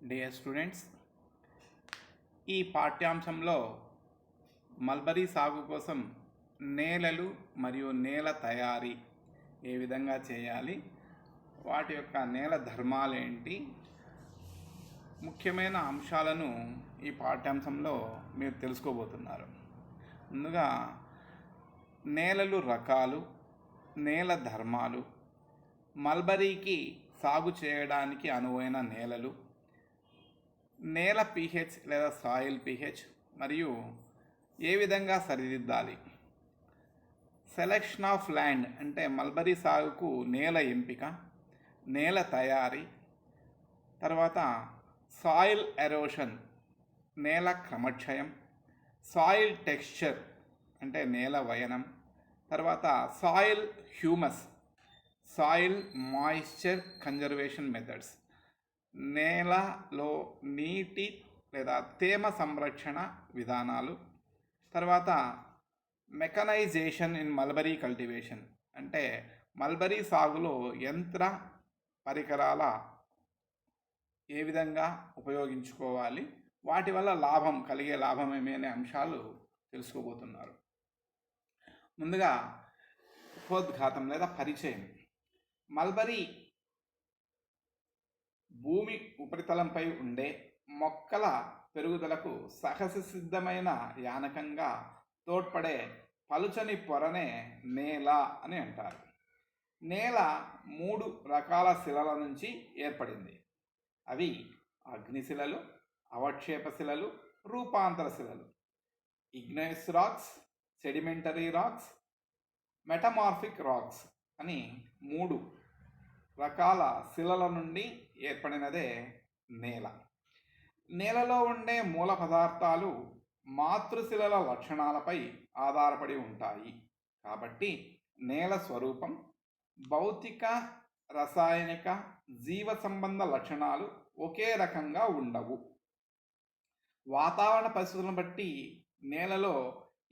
Dear students, ఈ పాఠ్యాంశంలో mulberry సాగు కోసం నేలలు మరియు నేల తయారీ ఏ విధంగా చేయాలి, వాటి యొక్క నేల ధర్మాలు ఏంటి, ముఖ్యమైన అంశాలను ఈ పాఠ్యాంశంలో మీరు తెలుసుకోబోతున్నారు. ముందుగా నేలలు రకాలు, నేల ధర్మాలు, మల్బరీకి సాగు చేయడానికి అనువైన నేలలు, నేల pH లేదా సాయిల్ pH మరియు ఏ విధంగా సరిదిద్దాలి, సెలెక్షన్ ఆఫ్ ల్యాండ్ అంటే మల్బరీ సాగుకు నేల ఎంపిక, నేల తయారీ, తర్వాత సాయిల్ ఎరోషన్ నేల క్రమక్షయం, సాయిల్ టెక్స్చర్ అంటే నేల వయనం, తర్వాత soil humus soil moisture conservation methods నేలలో నీటి లేదా తేమ సంరక్షణ విధానాలు, తర్వాత మెకనైజేషన్ ఇన్ మల్బరీ కల్టివేషన్ అంటే మల్బరీ సాగులో యంత్ర పరికరాల ఏ విధంగా ఉపయోగించుకోవాలి, వాటి వల్ల కలిగే లాభం ఏమి అనే అంశాలు తెలుసుకోబోతున్నారు. ముందుగా ఉపోద్ఘాతం లేదా పరిచయం. మల్బరీ భూమి ఉపరితలంపై ఉండే మొక్కల పెరుగుదలకు సహజసిద్ధమైన యానకంగా తోడ్పడే పలుచని పొరనే నేల అని అంటారు. నేల 3 రకాల శిలల నుంచి ఏర్పడింది. అవి అగ్నిశిలలు, అవక్షేప శిలలు, రూపాంతర శిలలు. Igneous rocks, sedimentary rocks, metamorphic rocks అని 3 రకాల శిలల నుండి ఏర్పడినదే నేల. నేలలో ఉండే మూల పదార్థాలు మాతృశిలల లక్షణాలపై ఆధారపడి ఉంటాయి. కాబట్టి నేల స్వరూపం, భౌతిక, రసాయనిక, జీవ సంబంధ లక్షణాలు ఒకే రకంగా ఉండవు. వాతావరణ పరిస్థితులను బట్టి నేలలో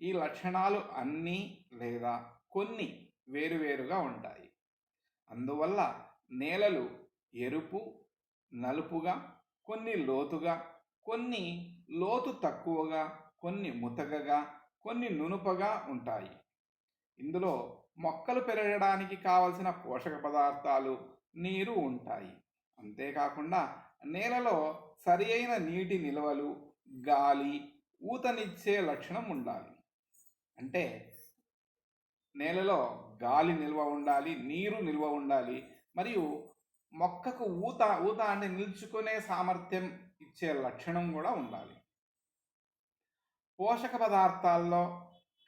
ఈ లక్షణాలు అన్నీ లేదా కొన్ని వేరువేరుగా ఉంటాయి. అందువల్ల నేలలు ఎరుపు, నలుపుగా, కొన్ని లోతుగా, కొన్ని లోతు తక్కువగా, కొన్ని ముతకగా, కొన్ని నునుపగా ఉంటాయి. ఇందులో మొక్కలు పెరగడానికి కావలసిన పోషక పదార్థాలు, నీరు ఉంటాయి. అంతేకాకుండా నేలలో సరి అయిన నీటి నిల్వలు, గాలి, ఊతనిచ్చే లక్షణం ఉండాలి. అంటే నేలలో గాలి నిల్వ ఉండాలి, నీరు నిల్వ ఉండాలి, మరియు మొక్కకు ఊత అంటే నిల్చుకునే సామర్థ్యం ఇచ్చే లక్షణం కూడా ఉండాలి. పోషక పదార్థాల్లో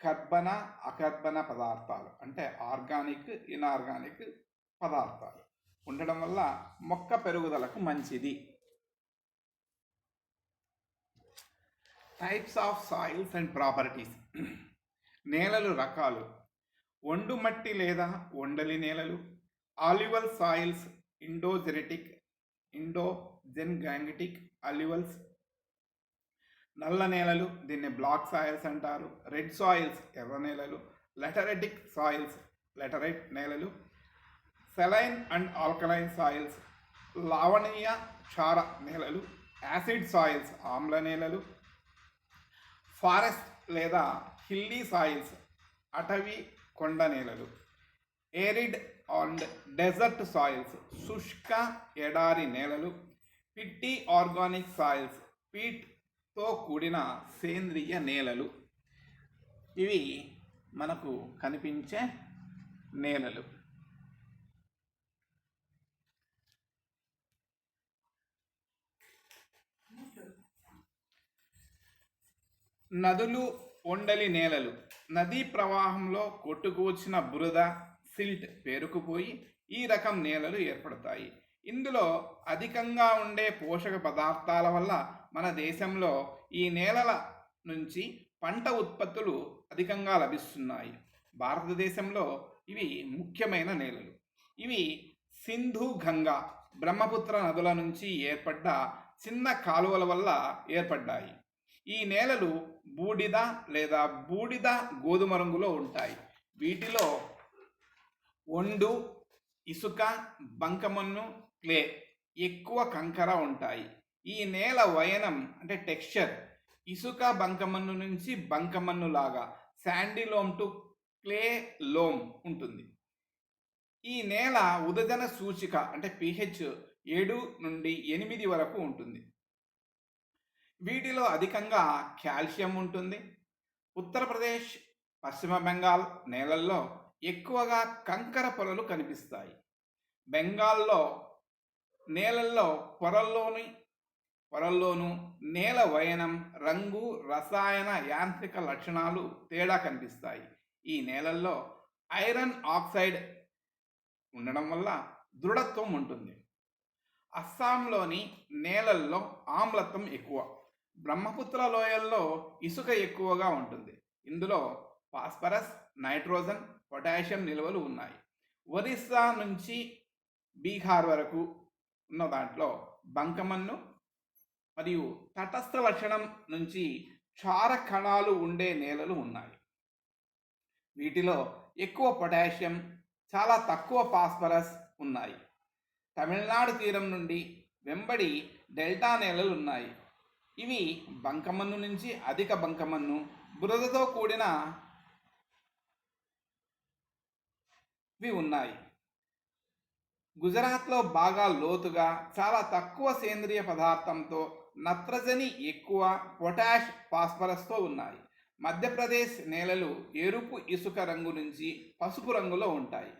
కర్బన, అకర్బన పదార్థాలు అంటే ఆర్గానిక్, ఇనార్గానిక్ పదార్థాలు ఉండడం వల్ల మొక్క పెరుగుదలకు మంచిది. Types of soils and properties. నేలలు రకాలు: ఒండు మట్టి లేదా ఒండలి నేలలు, ఆల్యువల్ సాయిల్స్, ఇండోజెన్గాంగిటిక్ ఆల్యువల్స్, నల్ల నేలలు, దీన్ని బ్లాక్ సాయిల్స్ అంటారు, రెడ్ సాయిల్స్ ఎర్ర నేలలు, లెటరైటిక్ సాయిల్స్ లెటరైట్ నేలలు, సెలైన్ అండ్ ఆల్కలైన్ సాయిల్స్ లావణీయ క్షార నేలలు, యాసిడ్ సాయిల్స్ ఆమ్ల నేలలు, ఫారెస్ట్ లేదా హిల్లీ సాయిల్స్ అటవీ కొండ నేలలు, ఏరిడ్ అండ్ డెజర్ట్ సాయిల్స్ శుష్క ఎడారి నేలలు, పిట్టి ఆర్గానిక్ సాయిల్స్ పీట్తో కూడిన సేంద్రియ నేలలు. ఇవి మనకు కనిపించే నేలలు. నదులు, ఒండలి నేలలు. నదీ ప్రవాహంలో కొట్టుకువచ్చిన బురద, సిల్ట్ పేరుకుపోయి ఈ రకం నేలలు ఏర్పడతాయి. ఇందులో అధికంగా ఉండే పోషక పదార్థాల వల్ల మన దేశంలో ఈ నేలల నుంచి పంట ఉత్పత్తులు అధికంగా లభిస్తున్నాయి. భారతదేశంలో ఇవి ముఖ్యమైన నేలలు. ఇవి సింధు, గంగా, బ్రహ్మపుత్ర నదుల నుంచి ఏర్పడ్డ చిన్న కాలువల వల్ల ఏర్పడ్డాయి. ఈ నేలలు బూడిద లేదా బూడిద గోధుమ రంగులో ఉంటాయి. వీటిలో ఒండు, ఇసుక, బంకమన్ను, క్లే, ఎక్కువ కంకర ఉంటాయి. ఈ నేల వయనం అంటే టెక్స్చర్ ఇసుక బంకమన్ను నుంచి బంకమన్ను లాగా Sandy loom to clay loom ఉంటుంది. ఈ నేల ఉదజన సూచిక అంటే pH 7 నుండి 8 వరకు ఉంటుంది. వీటిలో అధికంగా కాల్షియం ఉంటుంది. ఉత్తరప్రదేశ్, పశ్చిమ బెంగాల్ నేలల్లో ఎక్కువగా కంకర పొరలు కనిపిస్తాయి. బెంగాల్లో నేలల్లో పొరల్లోనూ నేల వయనం, రంగు, రసాయన యాంత్రిక లక్షణాలు తేడా కనిపిస్తాయి. ఈ నేలల్లో ఐరన్ ఆక్సైడ్ ఉండడం వల్ల దృఢత్వం ఉంటుంది. అస్సాంలోని నేలల్లో ఆమ్లత్వం ఎక్కువ. బ్రహ్మపుత్ర లోయల్లో ఇసుక ఎక్కువగా ఉంటుంది. ఇందులో ఫాస్ఫరస్, నైట్రోజన్, పొటాషియం నిల్వలు ఉన్నాయి. ఒరిస్సా నుంచి బీహార్ వరకు ఉన్న దాంట్లో బంకమన్ను మరియు తటస్థ లక్షణం నుంచి క్షార కణాలు ఉండే నేలలు ఉన్నాయి. వీటిలో ఎక్కువ పొటాషియం, చాలా తక్కువ ఫాస్ఫరస్ ఉన్నాయి. తమిళనాడు తీరం నుండి వెంబడి డెల్టా నేలలు ఉన్నాయి. ఇవి బంకమన్ను నుంచి అధిక బంకమన్ను, బురదతో కూడినవి ఉన్నాయి. గుజరాత్లో బాగా లోతుగా చాలా తక్కువ సేంద్రియ పదార్థంతో నత్రజని ఎక్కువ, పొటాష్, ఫాస్ఫరస్తో ఉన్నాయి. మధ్యప్రదేశ్ నేలలు ఎరుపు ఇసుక రంగు నుంచి పసుపు రంగులో ఉంటాయి.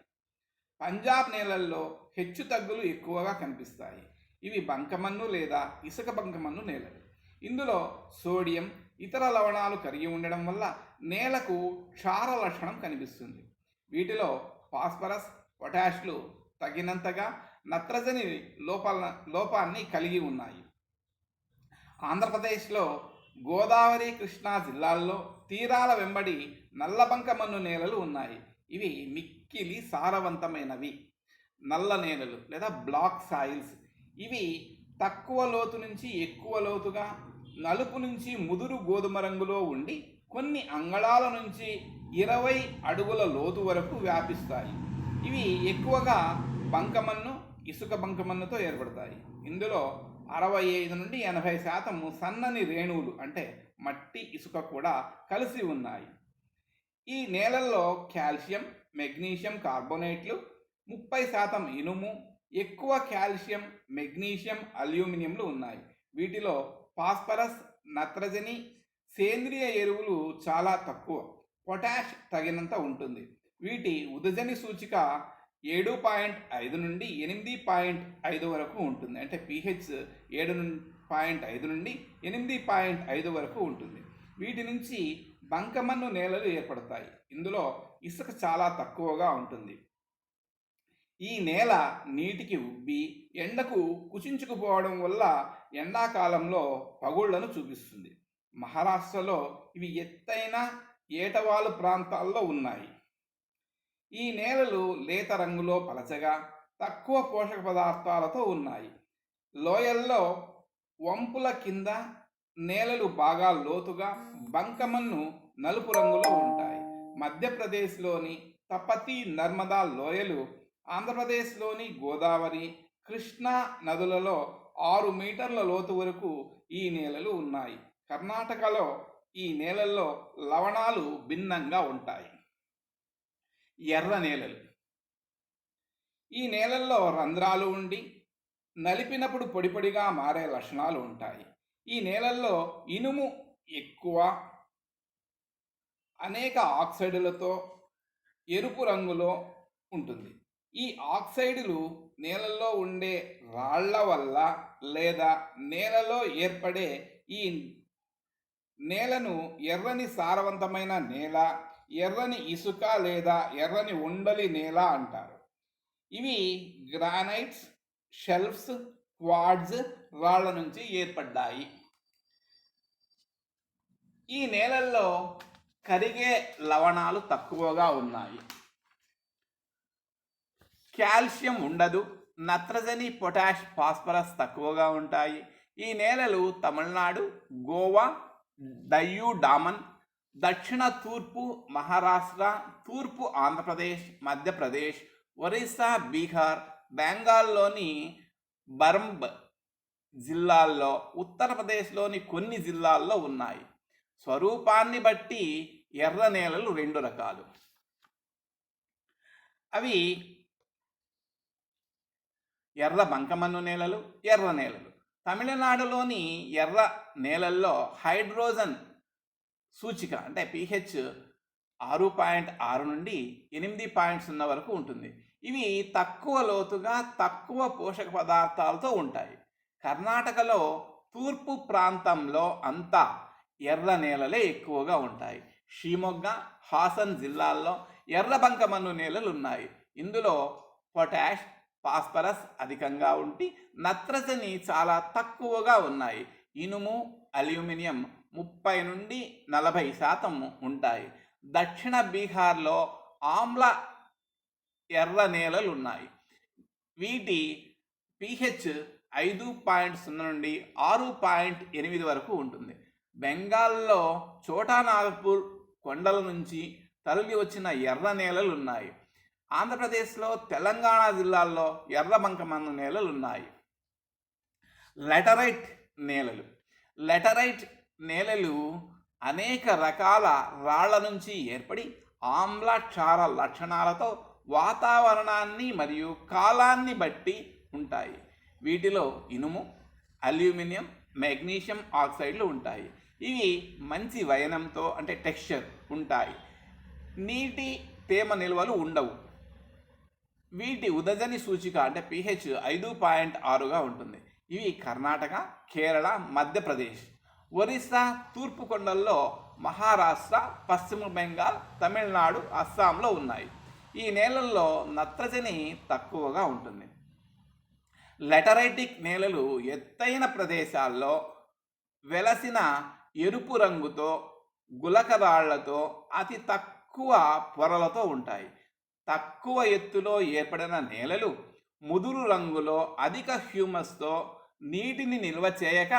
పంజాబ్ నేలల్లో హెచ్చు తగ్గులు ఎక్కువగా కనిపిస్తాయి. ఇవి బంకమన్ను లేదా ఇసుక బంకమన్ను నేలలు. ఇందులో సోడియం, ఇతర లవణాలు కరిగి ఉండడం వల్ల నేలకు క్షార లక్షణం కనిపిస్తుంది. వీటిలో ఫాస్ఫరస్, పొటాష్లు తగినంతగా, నత్రజని లోపాన్ని కలిగి ఉన్నాయి. ఆంధ్రప్రదేశ్లో గోదావరి, కృష్ణా జిల్లాల్లో తీరాల వెంబడి నల్లబంకమన్ను నేలలు ఉన్నాయి. ఇవి మిక్కిలి సారవంతమైనవి నల్ల నేలలు లేదా బ్లాక్ సాయిల్స్. ఇవి తక్కువ లోతు నుంచి ఎక్కువ లోతుగా, నలుపు నుంచి ముదురు గోధుమ రంగులో ఉండి కొన్ని అంగళాల నుంచి 20 అడుగుల లోతు వరకు వ్యాపిస్తాయి. ఇవి ఎక్కువగా బంకమన్ను, ఇసుక బంకమన్నుతో ఏర్పడతాయి. ఇందులో 65 నుండి 80% సన్నని రేణువులు అంటే మట్టి, ఇసుక కూడా కలిసి ఉన్నాయి. ఈ నేలల్లో కాల్షియం, మెగ్నీషియం కార్బోనేట్లు, 30% ఇనుము, ఎక్కువ కాల్షియం, మెగ్నీషియం, అల్యూమినియంలు ఉన్నాయి. వీటిలో ఫాస్ఫరస్, నత్రజని, సేంద్రియ ఎరువులు చాలా తక్కువ, పొటాష్ తగినంత ఉంటుంది. వీటి ఉదజని సూచిక 7.5 నుండి 8.5 వరకు ఉంటుంది. అంటే pH 7.5 నుండి 8.5 వరకు ఉంటుంది. వీటి నుంచి బంకమన్ను నేలలు ఏర్పడతాయి. ఇందులో ఇసుక చాలా తక్కువగా ఉంటుంది. ఈ నేల నీటికి ఉబ్బి ఎండకు కుచించుకుపోవడం వల్ల ఎండాకాలంలో పగుళ్లను చూపిస్తుంది. మహారాష్ట్రలో ఇవి ఎత్తైన ఏటవాలు ప్రాంతాల్లో ఉన్నాయి. ఈ నేలలు లేత రంగులో పలచగా, తక్కువ పోషక పదార్థాలతో ఉన్నాయి. లోయల్లో వంపుల కింద నేలలు బాగా లోతుగా, బంకమన్ను నలుపు రంగులో ఉంటాయి. మధ్యప్రదేశ్లోని తపతి, నర్మదా లోయలు, ఆంధ్రప్రదేశ్లోని గోదావరి, కృష్ణా నదులలో 6 మీటర్ల లోతు వరకు ఈ నేలలు ఉన్నాయి. కర్ణాటకలో ఈ నేలల్లో లవణాలు భిన్నంగా ఉంటాయి. ఎర్ర నేలలు. ఈ నేలల్లో రంధ్రాలు ఉండి నలిపినప్పుడు పొడి పొడిగా మారే లక్షణాలు ఉంటాయి. ఈ నేలల్లో ఇనుము ఎక్కువ, అనేక ఆక్సైడులతో ఎరుపు రంగులో ఉంటుంది. ఈ ఆక్సైడులు నేలల్లో ఉండే రాళ్ల వల్ల లేదా నేలలో ఏర్పడే ఈ నేలను ఎర్రని సారవంతమైన నేల, ఎర్రని ఇసుక లేదా ఎర్రని ఉండలి నేల అంటారు. ఇవి గ్రానైట్స్, షెల్ఫ్స్, క్వార్ట్జ్ రాళ్ల నుంచి ఏర్పడ్డాయి. ఈ నేలల్లో కరిగే లవణాలు తక్కువగా ఉన్నాయి. కాల్షియం ఉండదు. నత్రజని, పొటాష్, ఫాస్ఫరస్ తక్కువగా ఉంటాయి. ఈ నేలలు తమిళనాడు, గోవా, డయ్యూ డామన్, దక్షిణ తూర్పు మహారాష్ట్ర, తూర్పు ఆంధ్రప్రదేశ్, మధ్యప్రదేశ్, ఒరిస్సా, బీహార్, బెంగాల్లోని బర్ంబ్ జిల్లాల్లో, ఉత్తరప్రదేశ్లోని కొన్ని జిల్లాల్లో ఉన్నాయి. స్వరూపాన్ని బట్టి ఎర్ర నేలలు 2 రకాలు. అవి ఎర్ర బంకమన్ను నేలలు, ఎర్ర నేలలు. తమిళనాడులోని ఎర్ర నేలల్లో హైడ్రోజన్ సూచిక అంటే pH 6.6 నుండి 8.0 వరకు ఉంటుంది. ఇవి తక్కువ లోతుగా, తక్కువ పోషక పదార్థాలతో ఉంటాయి. కర్ణాటకలో తూర్పు ప్రాంతంలో అంతా ఎర్ర నేలలే ఎక్కువగా ఉంటాయి. షిమొగ్గ, హాసన్ జిల్లాల్లో ఎర్ర బంకమన్ను నేలలు ఉన్నాయి. ఇందులో పొటాష్, ఫాస్ఫరస్ అధికంగా ఉండి నత్రజని చాలా తక్కువగా ఉన్నాయి. ఇనుము, అల్యూమినియం 30 నుండి 40% ఉంటాయి. దక్షిణ బీహార్లో ఆమ్ల ఎర్ర నేలలు ఉన్నాయి. వీటి pH 5.0 నుండి 6.8 వరకు ఉంటుంది. బెంగాల్లో చోటా నాగపూర్ కొండల నుంచి తరలి వచ్చిన ఎర్ర నేలలు ఉన్నాయి. ఆంధ్రప్రదేశ్లో తెలంగాణ జిల్లాల్లో ఎర్ర బంకమన్ను నేలలు ఉన్నాయి. లెటరైట్ నేలలు. లెటరైట్ నేలలు అనేక రకాల రాళ్ల నుంచి ఏర్పడి ఆమ్ల క్షార లక్షణాలతో వాతావరణాన్ని మరియు కాలాన్ని బట్టి ఉంటాయి. వీటిలో ఇనుము, అల్యూమినియం, మెగ్నీషియం ఆక్సైడ్లు ఉంటాయి. ఇవి మంచి వయనంతో అంటే టెక్స్చర్ ఉంటాయి. నీటి తేమ నిల్వలు ఉండవు. వీటి ఉదజని సూచిక అంటే pH 5.6గా ఉంటుంది. ఇవి కర్ణాటక, కేరళ, మధ్యప్రదేశ్, ఒరిస్సా తూర్పు కొండల్లో, మహారాష్ట్ర, పశ్చిమ బెంగాల్, తమిళనాడు, అస్సాంలో ఉన్నాయి. ఈ నేలల్లో నత్రజని తక్కువగా ఉంటుంది. లెటరైటిక్ నేలలు ఎత్తైన ప్రదేశాల్లో వెలసిన ఎరుపు రంగుతో, గులకరాళ్లతో, అతి తక్కువ పొరలతో ఉంటాయి. తక్కువ ఎత్తులో ఏర్పడిన నేలలు ముదురు రంగులో అధిక హ్యూమస్తో నీటిని నిల్వ చేయక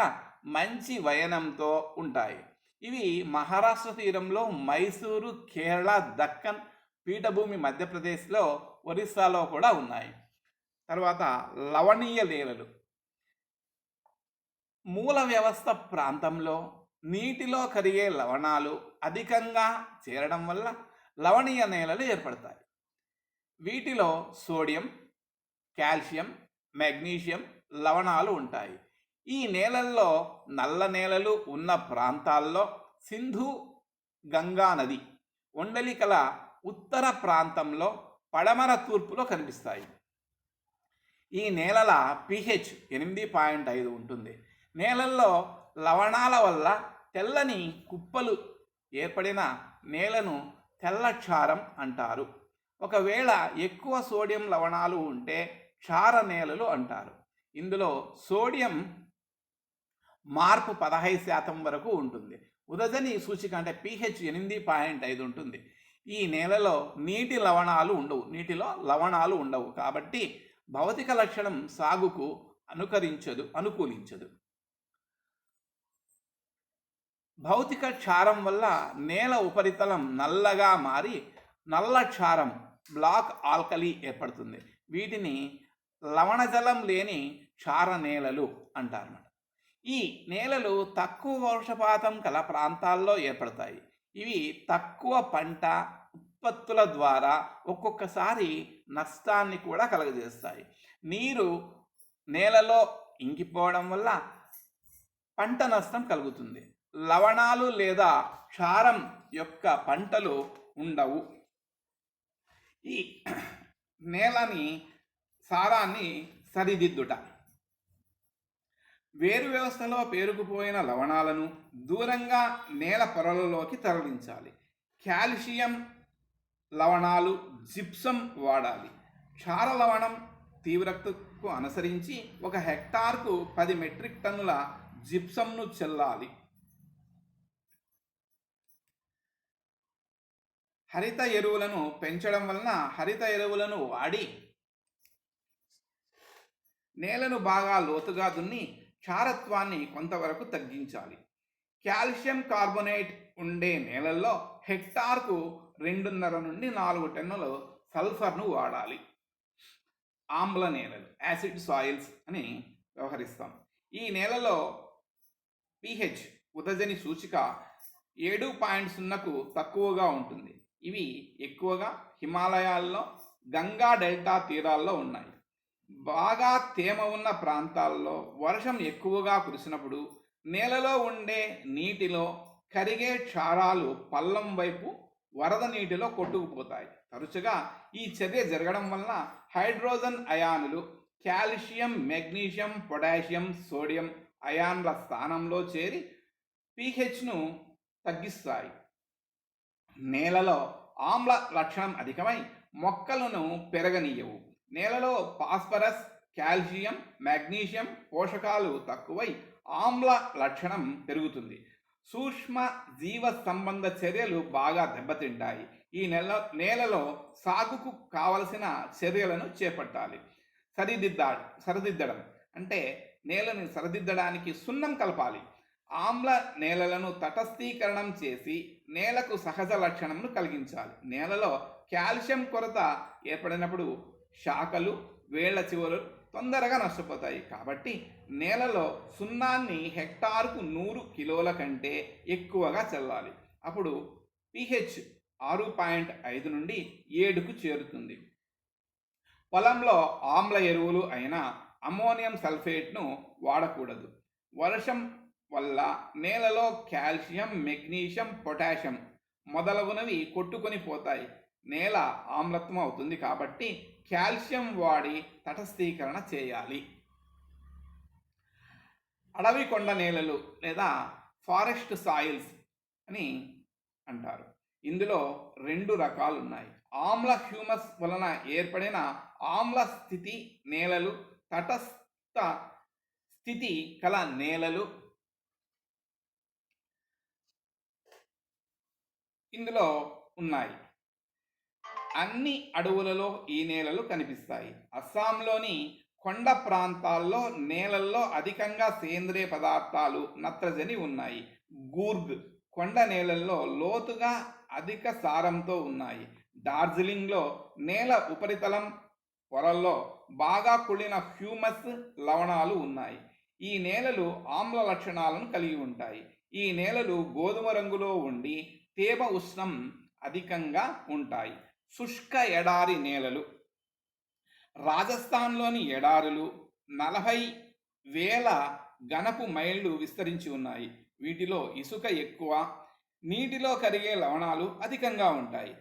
మంచి వయనంతో ఉంటాయి. ఇవి మహారాష్ట్ర తీరంలో, మైసూరు, కేరళ, దక్కన్ పీఠభూమి, మధ్యప్రదేశ్లో, ఒరిస్సాలో కూడా ఉన్నాయి. తర్వాత లవణీయ నేలలు. మూల వ్యవస్థ ప్రాంతంలో నీటిలో కరిగే లవణాలు అధికంగా చేరడం వల్ల లవణీయ నేలలు ఏర్పడతాయి. వీటిలో సోడియం, కాల్షియం, మెగ్నీషియం లవణాలు ఉంటాయి. ఈ నేలల్లో నల్ల నేలలు ఉన్న ప్రాంతాల్లో సింధు గంగా నది ఒండలికల ఉత్తర ప్రాంతంలో పడమర తూర్పులో కనిపిస్తాయి. ఈ నేలల pH 8.5 ఉంటుంది. నేలల్లో లవణాల వల్ల తెల్లని కుప్పలు ఏర్పడిన నేలను తెల్లక్షారం అంటారు. ఒకవేళ ఎక్కువ సోడియం లవణాలు ఉంటే క్షార నేలలు అంటారు. ఇందులో సోడియం మార్పు 15% వరకు ఉంటుంది. ఉదజని సూచిక అంటే pH 8.5 ఉంటుంది. ఈ నేలలో నీటిలో లవణాలు ఉండవు కాబట్టి భౌతిక లక్షణం సాగుకు అనుకూలించదు. భౌతిక క్షారం వల్ల నేల ఉపరితలం నల్లగా మారి నల్ల క్షారం బ్లాక్ ఆల్కలీ ఏర్పడుతుంది. వీటిని లవణజలం లేని క్షార నేలలు అంటారు. ఈ నేలలు తక్కువ వర్షపాతం కల ప్రాంతాల్లో ఏర్పడతాయి. ఇవి తక్కువ పంట ఉత్పత్తుల ద్వారా ఒక్కొక్కసారి నష్టాన్ని కూడా కలుగజేస్తాయి. నీరు నేలలో ఇంకిపోవడం వల్ల పంట నష్టం కలుగుతుంది. లవణాలు లేదా క్షారం యొక్క పంటలు ఉండవు. ఈ నేలని సారాన్ని సరిదిద్దుట. వేరు వ్యవస్థలో పేరుకుపోయిన లవణాలను దూరంగా నేల పొరలలోకి తరలించాలి. కాల్షియం లవణాలు, జిప్సం వాడాలి. క్షార లవణం తీవ్రతకు అనుసరించి 1 హెక్టార్కు 10 మెట్రిక్ టన్నుల జిప్సంను చెల్లాలి. హరిత ఎరువులను పెంచడం వలన హరిత ఎరువులను వాడి నేలను బాగా లోతుగా దున్ని క్షారత్వాన్ని కొంతవరకు తగ్గించాలి. కాల్షియం కార్బోనేట్ ఉండే నేలల్లో హెక్టార్కు 2.5 నుండి 4 టన్నులు సల్ఫర్ను వాడాలి. ఆమ్ల నేలలు, యాసిడ్ సాయిల్స్ అని వ్యవహరిస్తాం. ఈ నేలలో pH ఉదజని సూచిక 7.0కు తక్కువగా ఉంటుంది. ఇవి ఎక్కువగా హిమాలయాల్లో, గంగా డెల్టా తీరాల్లో ఉన్నాయి. బాగా తేమ ఉన్న ప్రాంతాల్లో వర్షం ఎక్కువగా కురిసినప్పుడు నేలలో ఉండే నీటిలో కరిగే క్షారాలు పల్లం వైపు వరద నీటిలో కొట్టుకుపోతాయి. తరచుగా ఈ చర్య జరగడం వలన హైడ్రోజన్ అయానులు కాల్షియం, మెగ్నీషియం, పొటాషియం, సోడియం అయాన్ల స్థానంలో చేరి pHను తగ్గిస్తాయి. నేలలో ఆమ్ల లక్షణం అధికమై మొక్కలను పెరగనీయవు. నేలలో ఫాస్ఫరస్, కాల్షియం, మెగ్నీషియం పోషకాలు తక్కువై ఆమ్ల లక్షణం పెరుగుతుంది. సూక్ష్మ జీవ సంబంధ చర్యలు బాగా దెబ్బతింటాయి. ఈ నేలలో సాగుకు కావలసిన చర్యలను చేపట్టాలి. సరిదిద్దడం అంటే నేలను సరిదిద్దడానికి సున్నం కలపాలి. ఆమ్ల నేలలను తటస్థీకరణం చేసి నేలకు సహజ లక్షణంను కలిగించాలి. నేలలో కాల్షియం కొరత ఏర్పడినప్పుడు శాఖలు, వేళ్ల చివరలు తొందరగా నష్టపోతాయి. కాబట్టి నేలలో సున్నాన్ని హెక్టారుకు 100 కిలోల కంటే ఎక్కువగా చల్లాలి. అప్పుడు pH 6.5 నుండి 7కు చేరుతుంది. పొలంలో ఆమ్ల ఎరువులు అయిన అమ్మోనియం సల్ఫేట్ను వాడకూడదు. వర్షం వల్ల నేలలో కాల్షియం, మెగ్నీషియం, పొటాషియం మొదలగునవి కొట్టుకొని పోతాయి. నేల ఆమ్లత్వం అవుతుంది. కాబట్టి కాల్షియం వాడి తటస్థీకరణ చేయాలి. అడవి కొండ నేలలు లేదా ఫారెస్ట్ సాయిల్స్ అని అంటారు. ఇందులో 2 రకాలు ఉన్నాయి. ఆమ్ల హ్యూమస్ వలన ఏర్పడిన ఆమ్ల స్థితి నేలలు, తటస్థ స్థితి కల నేలలు. ఇందులో ఉన్నాయి. అన్ని అడవులలో ఈ నేలలు కనిపిస్తాయి. అస్సాంలోని కొండ ప్రాంతాల్లో నేలల్లో అధికంగా సేంద్రియ పదార్థాలు, నత్రజని ఉన్నాయి. గూర్గ్ కొండ నేలల్లో లోతుగా అధిక సారంతో ఉన్నాయి. డార్జిలింగ్లో నేల ఉపరితలం పొరల్లో బాగా కుళ్ళిన హ్యూమస్ లవణాలు ఉన్నాయి. ఈ నేలలు ఆమ్ల లక్షణాలను కలిగి ఉంటాయి. ఈ నేలలు గోధుమ రంగులో ఉండి తేమ, ఉష్ణం అధికంగా ఉంటాయి. శుష్క ఎడారి నేలలు. రాజస్థాన్లోని ఎడారులు 40,000 ఘనపు మైళ్ళు విస్తరించి ఉన్నాయి. వీటిలో ఇసుక ఎక్కువ, నీటిలో కరిగే లవణాలు అధికంగా ఉంటాయి.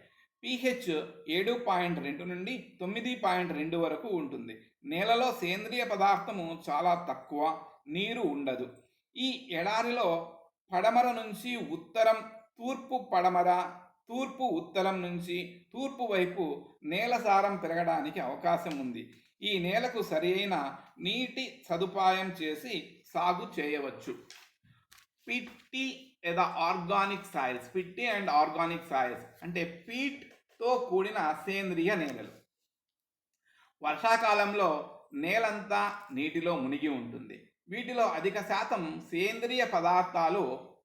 pH 7.2 నుండి 9.2 వరకు ఉంటుంది. నేలలో సేంద్రియ పదార్థము చాలా తక్కువ, నీరు ఉండదు. ఈ ఎడారిలో పడమర నుంచి ఉత్తరం, తూర్పు పడమర, తూర్పు ఉత్తరం నుంచి తూర్పు వైపు నేల సారం పెరగడానికి అవకాశం ఉంది. ఈ నేలకు సరైన నీటి సదుపాయం చేసి సాగు చేయవచ్చు. పిట్టి లేదా organic soils. Peaty and organic soils అంటే పీట్తో కూడిన సేంద్రియ నేలలు. వర్షాకాలంలో నేలంతా నీటిలో మునిగి ఉంటుంది. వీటిలో అధిక శాతం సేంద్రియ పదార్థాలు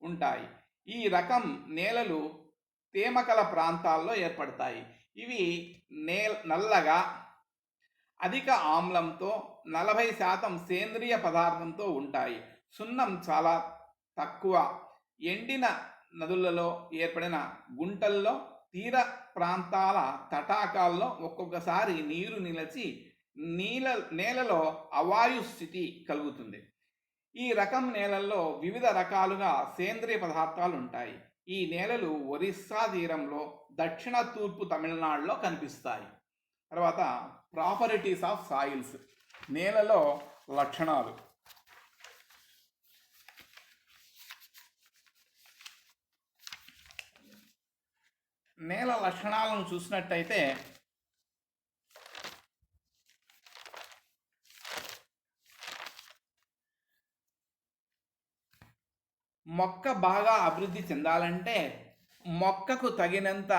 ఉంటాయి. ఈ రకం నేలలు తేమకల ప్రాంతాల్లో ఏర్పడతాయి. ఇవి నల్లగా, అధిక ఆమ్లంతో 40% సేంద్రియ పదార్థంతో ఉంటాయి. సున్నం చాలా తక్కువ. ఎండిన నదులలో ఏర్పడిన గుంటల్లో, తీర ప్రాంతాల తటాకాల్లో ఒక్కొక్కసారి నీరు నిలిచి నేలలో అవాయు స్థితి కలుగుతుంది. ఈ రకం నేలల్లో వివిధ రకాలుగా సేంద్రియ పదార్థాలు ఉంటాయి. ఈ నేలలు ఒరిస్సా తీరంలో, దక్షిణ తూర్పు తమిళనాడులో కనిపిస్తాయి. తర్వాత ప్రాపర్టీస్ ఆఫ్ సాయిల్స్. నేలలో లక్షణాలు. నేల లక్షణాలను చూసినట్టయితే మొక్క బాగా అభివృద్ధి చెందాలంటే మొక్కకు తగినంత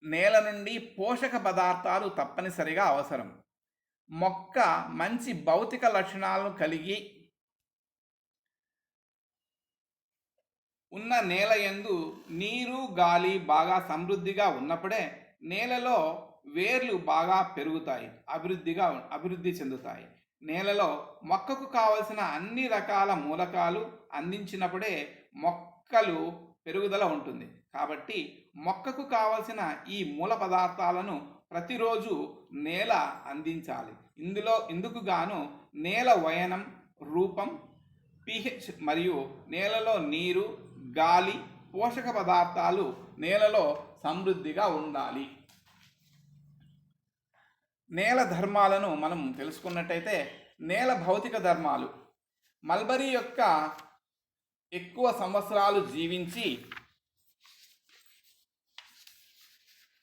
నేల నుండి పోషక పదార్థాలు తప్పనిసరిగా అవసరం. మొక్క మంచి భౌతిక లక్షణాలను కలిగి ఉన్న నేల యందు నీరు, గాలి బాగా సమృద్ధిగా ఉన్నప్పుడే నేలలో వేర్లు బాగా పెరుగుతాయి, అభివృద్ధి చెందుతాయి. నేలలో మొక్కకు కావలసిన అన్ని రకాల మూలకాలు అందించినప్పుడే మొక్కలు పెరుగుదల ఉంటుంది. కాబట్టి మొక్కకు కావలసిన ఈ మూల పదార్థాలను ప్రతిరోజు నేల అందించాలి. ఇందుకు గాను నేల వయనం, రూపం, pH మరియు నేలలో నీరు, గాలి, పోషక పదార్థాలు నేలలో సమృద్ధిగా ఉండాలి. నేల ధర్మాలను మనం తెలుసుకున్నట్టయితే, నేల భౌతిక ధర్మాలు మల్బరీ యొక్క ఎక్కువ సంవత్సరాలు జీవించి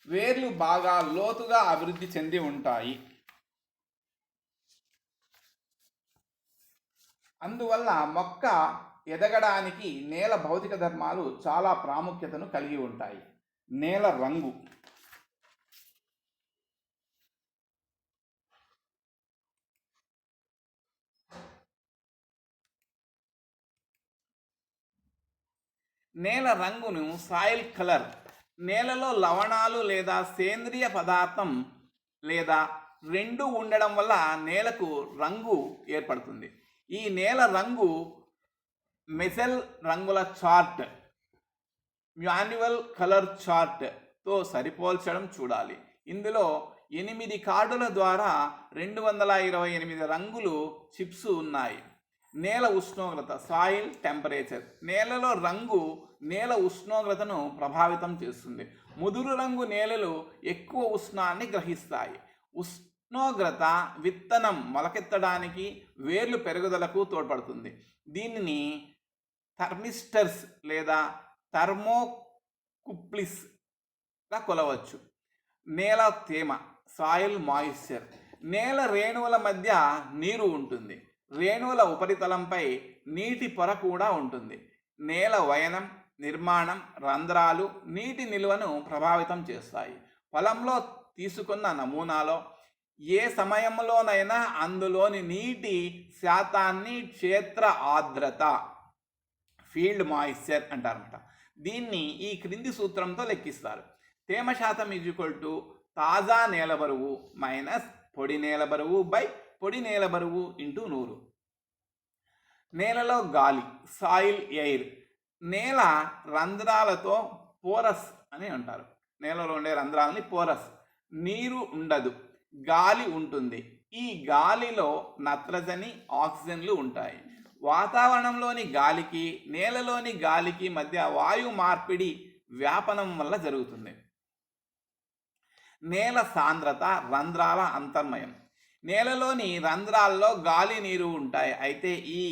వేర్లు బాగా లోతుగా అభివృద్ధి చెంది ఉంటాయి. అందువల్ల మొక్క ఎదగడానికి నేల భౌతిక ధర్మాలు చాలా ప్రాముఖ్యతను కలిగి ఉంటాయి. నేల రంగు నేల రంగును సాయిల్ కలర్, నేలలో లవణాలు లేదా సేంద్రియ పదార్థం లేదా రెండు ఉండడం వల్ల నేలకు రంగు ఏర్పడుతుంది. ఈ నేల రంగు మెసెల్ రంగుల చార్ట్, మాన్యువల్ కలర్ చార్ట్తో సరిపోల్చడం చూడాలి. ఇందులో 8 కార్డుల ద్వారా 228 రంగులు చిప్స్ ఉన్నాయి. నేల ఉష్ణోగ్రత, సాయిల్ టెంపరేచర్, నేలలో రంగు నేల ఉష్ణోగ్రతను ప్రభావితం చేస్తుంది. ముదురు రంగు నేలలు ఎక్కువ ఉష్ణాన్ని గ్రహిస్తాయి. ఉష్ణోగ్రత విత్తనం మొలకెత్తడానికి, వేర్లు పెరుగుదలకు తోడ్పడుతుంది. దీనిని థర్మిస్టర్స్ లేదా థర్మోకుప్లిస్గా కొలవచ్చు. నేల తేమ, సాయిల్ మాయిశ్చర్, నేల రేణువుల మధ్య నీరు ఉంటుంది. రేణువుల ఉపరితలంపై నీటి పొర కూడా ఉంటుంది. నేల వయనం, నిర్మాణం, రంధ్రాలు నీటి నిల్వను ప్రభావితం చేస్తాయి. పొలంలో తీసుకున్న నమూనాలో ఏ సమయంలోనైనా అందులోని నీటి శాతాన్ని క్షేత్ర ఆర్ద్రత, ఫీల్డ్ మాయిశ్చర్ అంటారన్నమాట. దీన్ని ఈ క్రింది సూత్రంతో లెక్కిస్తారు. తేమ శాతం = తాజా నేల బరువు మైనస్ పొడి నేల బరువు బై పొడి నేల బరువు × 100. నేలలో గాలి, సాయిల్ ఎయిర్, నేల రంధ్రాలతో పోరస్ అని అంటారు. నేలలో ఉండే రంధ్రాలని పోరస్. నీరు ఉండదు, గాలి ఉంటుంది. ఈ గాలిలో నత్రజని, ఆక్సిజన్లు ఉంటాయి. వాతావరణంలోని గాలికి నేలలోని గాలికి మధ్య వాయు మార్పిడి వ్యాపనం వల్ల జరుగుతుంది. నేల సాంద్రత, రంధ్రాల అంతర్మయం, నేలలోని రంధ్రాల్లో గాలి, నీరు ఉంటాయి. అయితే ఈ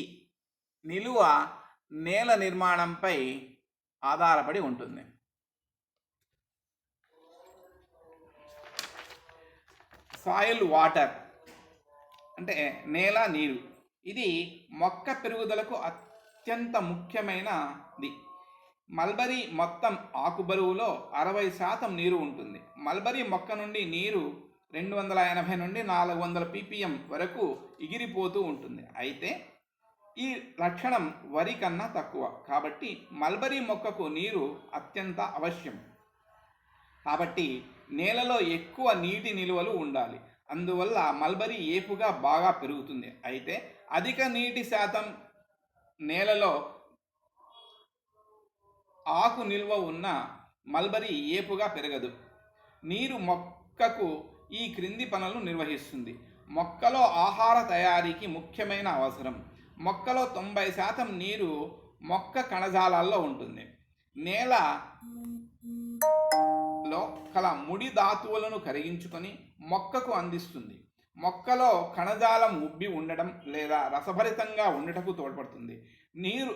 నిలువ నేల నిర్మాణంపై ఆధారపడి ఉంటుంది. సాయిల్ వాటర్ అంటే నేల నీరు. ఇది మొక్క పెరుగుదలకు అత్యంత ముఖ్యమైనది. మల్బరీ మొత్తం ఆకు బరువులో 60% నీరు ఉంటుంది. మల్బరీ మొక్క నుండి నీరు 280 నుండి 400 ppm వరకు ఎగిరిపోతూ ఉంటుంది. అయితే ఈ లక్షణం వరి కన్నా తక్కువ. కాబట్టి మల్బరీ మొక్కకు నీరు అత్యంత అవశ్యం. కాబట్టి నేలలో ఎక్కువ నీటి నిల్వలు ఉండాలి. అందువల్ల మల్బరీ ఏపుగా బాగా పెరుగుతుంది. అయితే అధిక నీటి శాతం నేలలో ఆకు నిల్వ ఉన్న మల్బరీ ఏపుగా పెరగదు. నీరు మొక్కకు ఈ క్రింది పనులను నిర్వహిస్తుంది. మొక్కలో ఆహార తయారీకి ముఖ్యమైన అవసరం. మొక్కలో 90% నీరు మొక్క కణజాలాల్లో ఉంటుంది. నేలలో కల ముడి ధాతువులను కరిగించుకొని మొక్కకు అందిస్తుంది. మొక్కలో కణజాలం ఉబ్బి ఉండడం లేదా రసభరితంగా ఉండటకు తోడ్పడుతుంది. నీరు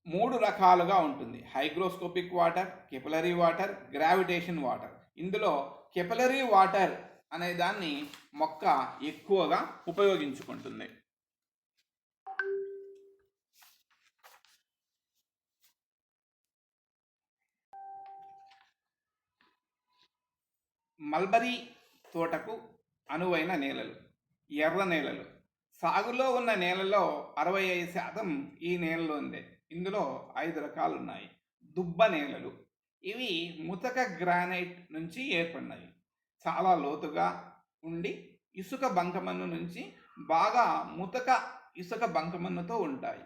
3 రకాలుగా ఉంటుంది: hygroscopic water, capillary water, gravitation water. ఇందులో కెపిలరీ వాటర్ అనే దాన్ని మొక్క ఎక్కువగా ఉపయోగించుకుంటుంది. మల్బరీ తోటకు అనువైన నేలలు: ఎర్ర నేలలు. సాగులో ఉన్న నేలలో 65% ఈ నేలలో ఉంది. ఇందులో 5 రకాలు ఉన్నాయి. దుబ్బ నేలలు. ఇవి ముతక గ్రానైట్ నుంచి ఏర్పడినవి. చాలా లోతుగా ఉండి ఇసుక బంకమన్ను నుంచి బాగా ముతక ఇసుక బంకమన్నుతో ఉంటాయి.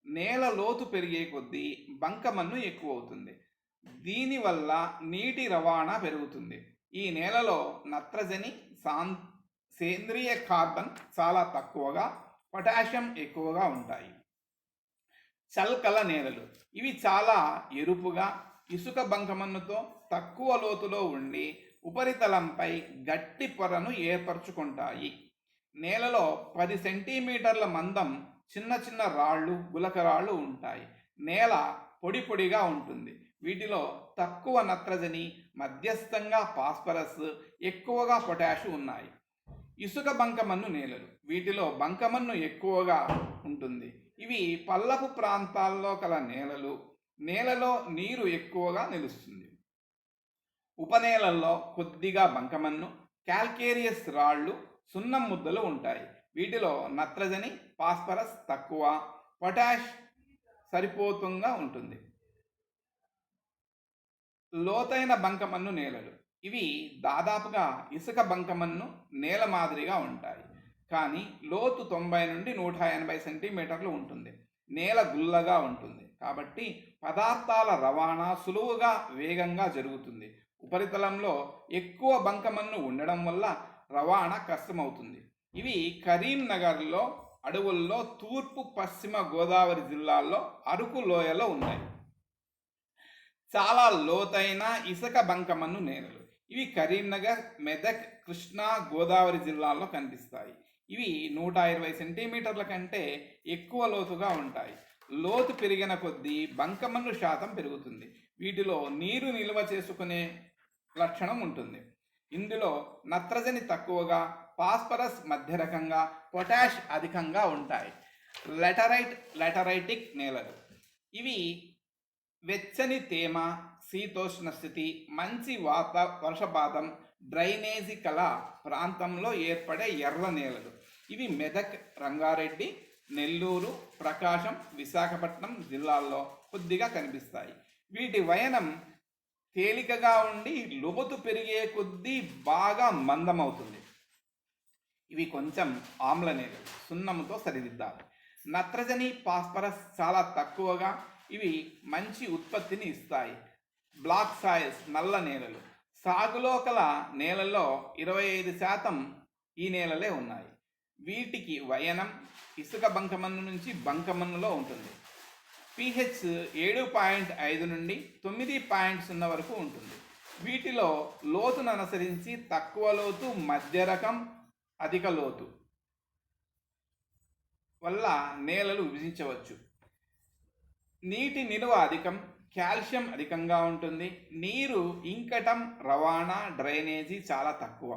నేల లోతు పెరిగే కొద్దీ బంకమన్ను ఎక్కువ అవుతుంది. దీనివల్ల నీటి రవాణా పెరుగుతుంది. ఈ నేలలో నత్రజని, సేంద్రియ కార్బన్ చాలా తక్కువగా, పొటాషియం ఎక్కువగా ఉంటాయి. చల్కల నేలలు ఇవి చాలా ఎరుపుగా ఇసుక బంకమన్నుతో తక్కువ లోతులో ఉండి ఉపరితలంపై గట్టి పొరను ఏర్పరచుకుంటాయి. నేలలో 10 సెంటీమీటర్ల మందం చిన్న చిన్న రాళ్ళు, గులకరాళ్ళు ఉంటాయి. నేల పొడి పొడిగా ఉంటుంది. వీటిలో తక్కువ నత్రజని, మధ్యస్థంగా ఫాస్ఫరస్, ఎక్కువగా పొటాషు ఉన్నాయి. ఇసుక బంకమన్ను నేలలు వీటిలో బంకమన్ను ఎక్కువగా ఉంటుంది. ఇవి పల్లపు ప్రాంతాల్లో కల నేలలు. నేలలో నీరు ఎక్కువగా నిలుస్తుంది. ఉపనేలల్లో కొద్దిగా బంకమన్ను, క్యాల్కేరియస్ రాళ్ళు, సున్నం ముద్దలు ఉంటాయి. వీటిలో నత్రజని, ఫాస్ఫరస్ తక్కువ, పొటాష్ సరిపోతుంగా ఉంటుంది. లోతైన బంకమన్ను నేలలు ఇవి దాదాపుగా ఇసుక బంకమన్ను నేల మాదిరిగా ఉంటాయి, కానీ లోతు 90 నుండి 180 సెంటీమీటర్లు ఉంటుంది. నేల గుల్లగా ఉంటుంది కాబట్టి పదార్థాల రవాణా సులువుగా, వేగంగా జరుగుతుంది. ఉపరితలంలో ఎక్కువ బంకమన్ను ఉండడం వల్ల రవాణా కష్టమవుతుంది. ఇవి కరీంనగర్లో అడవుల్లో, తూర్పు పశ్చిమ గోదావరి జిల్లాల్లో, అరకు లోయలో ఉన్నాయి. చాలా లోతైన ఇసుక బంకమన్ను నేలలు ఇవి కరీంనగర్, మెదక్, కృష్ణా, గోదావరి జిల్లాల్లో కనిపిస్తాయి. ఇవి 120 సెంటీమీటర్ల కంటే ఎక్కువ లోతుగా ఉంటాయి. లోతు పెరిగిన కొద్దీ బంకమన్ను శాతం పెరుగుతుంది. వీటిలో నీరు నిల్వ చేసుకునే లక్షణం ఉంటుంది. ఇందులో నత్రజని తక్కువగా, ఫాస్ఫరస్ మధ్య రకంగా, పొటాష్ అధికంగా ఉంటాయి. లెటరైటిక్ నేలలు ఇవి వెచ్చని తేమ, శీతోష్ణ స్థితి, మంచి వర్షపాతం, డ్రైనేజీ కల ప్రాంతంలో ఏర్పడే ఎర్ర నేలలు. ఇవి మెదక్, రంగారెడ్డి, నెల్లూరు, ప్రకాశం, విశాఖపట్నం జిల్లాల్లో కొద్దిగా కనిపిస్తాయి. వీటి వయనం తేలికగా ఉండి లోతు పెరిగే కొద్దీ బాగా మందమవుతుంది. ఇవి కొంచెం ఆమ్ల నేలలు, సున్నముతో సరిదిద్దాలి. నత్రజని, ఫాస్ఫరస్ చాలా తక్కువగా, ఇవి మంచి ఉత్పత్తిని ఇస్తాయి. బ్లాక్ సాయిల్స్ నల్ల నేలలు సాగులో కల నేలల్లో 25% ఈ నేలలే ఉన్నాయి. వీటికి వయనం ఇసుక బంకమన్ను నుంచి బంకమన్నులో ఉంటుంది. pH 7.5 నుండి 9.0 వరకు ఉంటుంది. వీటిలో లోతును అనుసరించి తక్కువ లోతు, మధ్య రకం, అధిక లోతు వల్ల నేలలు విభజించవచ్చు. నీటి నిల్వ అధికం, కాల్షియం అధికంగా ఉంటుంది. నీరు ఇంకటం, రవాణా, డ్రైనేజీ చాలా తక్కువ.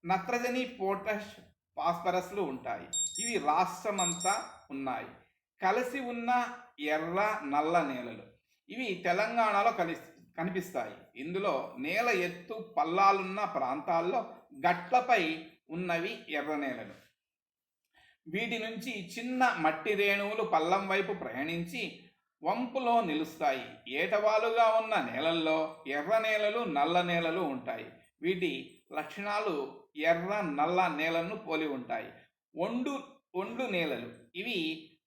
నత్రజని, పొటాష్, ఫాస్ఫరస్లు ఉంటాయి. ఇవి రాష్ట్రమంతా ఉన్నాయి. కలిసి ఉన్న ఎర్ర, నల్ల నేలలు ఇవి తెలంగాణలో కనిపిస్తాయి. ఇందులో నేల ఎత్తు, పల్లాలున్న ప్రాంతాల్లో గట్లపై ఉన్నవి ఎర్ర నేలలు. వీటి నుంచి చిన్న మట్టి రేణువులు పల్లం వైపు ప్రయాణించి వంపులో నిలుస్తాయి. ఏటవాలుగా ఉన్న నేలల్లో ఎర్ర నేలలు, నల్ల నేలలు ఉంటాయి. వీటి లక్షణాలు ఎర్ర, నల్ల నేలను పోలి ఉంటాయి. ఒండు నేలలు ఇవి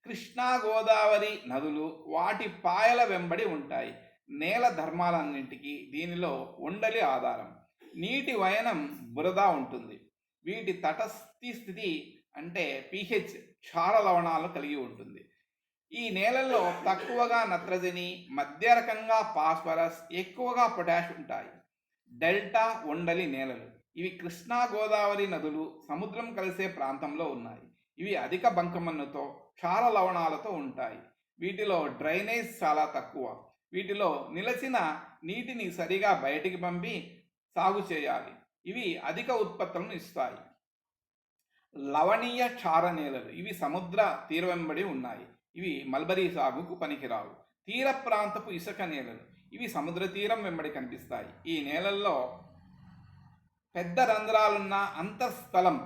కృష్ణా, గోదావరి నదులు, వాటి పాయల వెంబడి ఉంటాయి. నేల ధర్మాలన్నింటికి దీనిలో ఉండలి ఆధారం. నీటి వయనం బురద ఉంటుంది. వీటి తటస్థి స్థితి అంటే pH క్షార లవణాలు కలిగి ఉంటుంది. ఈ నేలల్లో తక్కువగా నత్రజని, మధ్య రకంగా ఫాస్ఫరస్, ఎక్కువగా పొటాష్ ఉంటాయి. డెల్టా ఉండలి నేలలు ఇవి కృష్ణా, గోదావరి నదులు, సముద్రం కలిసే ప్రాంతంలో ఉన్నాయి. ఇవి అధిక బంకమన్నుతో, క్షార లవణాలతో ఉంటాయి. వీటిలో డ్రైనేజ్ చాలా తక్కువ. వీటిలో నిలచిన నీటిని సరిగా బయటికి పంపి సాగు చేయాలి. ఇవి అధిక ఉత్పత్తులను ఇస్తాయి. లవణీయ క్షార నేలలు ఇవి సముద్ర తీర వెంబడి ఉన్నాయి. ఇవి మల్బరీ సాగుకు పనికిరావు. తీర ప్రాంతపు ఇసుక నేలలు ఇవి సముద్ర తీరం వెంబడి కనిపిస్తాయి. ఈ నేలల్లో పెద్ద రంధ్రాలున్న అంతఃస్థలం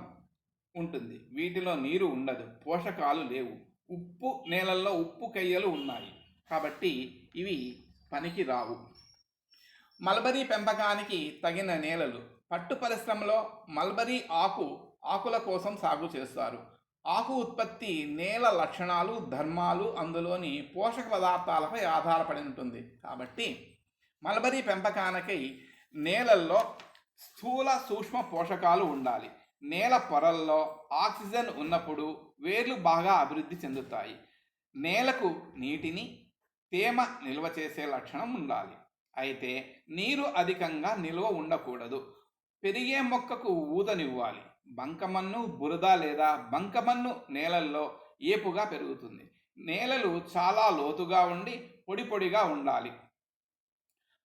ఉంటుంది. వీటిలో నీరు ఉండదు, పోషకాలు లేవు. ఉప్పు నేలల్లో ఉప్పు కయ్యలు ఉన్నాయి కాబట్టి ఇవి పనికి రావు. మల్బరీ పెంపకానికి తగిన నేలలు. పట్టు పరిశ్రమలో మల్బరీ ఆకు ఆకుల కోసం సాగు చేస్తారు. ఆకు ఉత్పత్తి నేల లక్షణాలు, ధర్మాలు, అందులోని పోషక పదార్థాలపై ఆధారపడి ఉంటుంది. కాబట్టి మల్బరీ పెంపకానికై నేలల్లో స్థూల సూక్ష్మ పోషకాలు ఉండాలి. నేల పొరల్లో ఆక్సిజన్ ఉన్నప్పుడు వేర్లు బాగా అభివృద్ధి చెందుతాయి. నేలకు నీటిని, తేమ నిల్వ చేసే లక్షణం ఉండాలి. అయితే నీరు అధికంగా నిల్వ ఉండకూడదు. పెరిగే మొక్కకు ఊదనివ్వాలి. బంకమన్ను, బురద లేదా బంకమన్ను నేలల్లో ఏపుగా పెరుగుతుంది. నేలలు చాలా లోతుగా ఉండి పొడి పొడిగా ఉండాలి.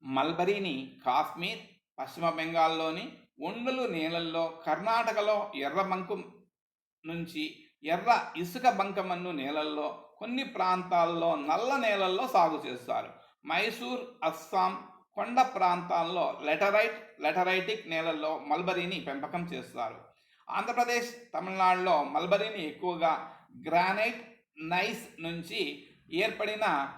మల్బరీని కాశ్మీర్, పశ్చిమ బెంగాల్లోని ఒండ్రు నేలల్లో, కర్ణాటకలో ఎర్ర బంకు నుంచి ఎర్ర ఇసుక బంకమన్ను నేలల్లో, కొన్ని ప్రాంతాల్లో నల్ల నేలల్లో సాగు చేస్తారు. మైసూర్, అస్సాం కొండ ప్రాంతాల్లో లెటరైటిక్ నేలల్లో మల్బరీని పెంపకం చేస్తారు. ఆంధ్రప్రదేశ్, తమిళనాడులో మల్బరీని ఎక్కువగా గ్రానైట్, నైస్ నుంచి ఏర్పడిన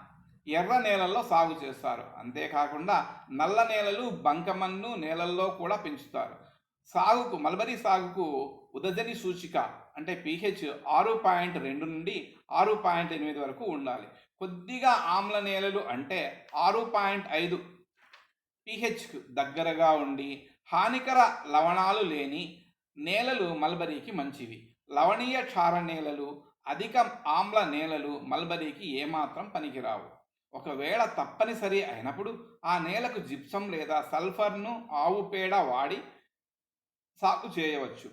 ఎర్ర నేలల్లో సాగు చేస్తారు. అంతేకాకుండా నల్ల నేలలు, బంకమన్ను నేలల్లో కూడా పెంచుతారు. మల్బరీ సాగుకు ఉదజని సూచిక అంటే pH 6.2 నుండి 6.8 వరకు ఉండాలి. కొద్దిగా ఆమ్ల నేలలు అంటే 6.5 pHకు దగ్గరగా ఉండి హానికర లవణాలు లేని నేలలు మల్బరీకి మంచివి. లవణీయ క్షార నేలలు, అధిక ఆమ్ల నేలలు మల్బరీకి ఏమాత్రం పనికిరావు. ఒకవేళ తప్పనిసరి అయినప్పుడు ఆ నేలకు జిప్సం లేదా సల్ఫర్ను, ఆవు పేడ వాడి సాగు చేయవచ్చు.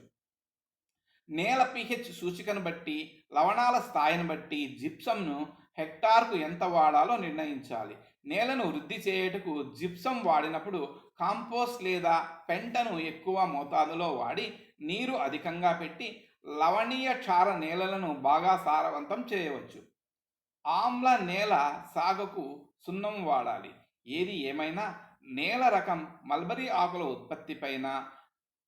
నేల pH సూచికను బట్టి, లవణాల స్థాయిని బట్టి జిప్సంను హెక్టార్కు ఎంత వాడాలో నిర్ణయించాలి. నేలను వృద్ధి చేయుటకు జిప్సం వాడినప్పుడు కాంపోస్ట్ లేదా పెంటను ఎక్కువ మోతాదులో వాడి నీరు అధికంగా పెట్టి లవణీయ క్షార నేలలను బాగా సారవంతం చేయవచ్చు. ఆమ్ల నేల సాగుకు సున్నం వాడాలి. ఏది ఏమైనా నేల రకం మల్బరీ ఆకుల ఉత్పత్తిపైన,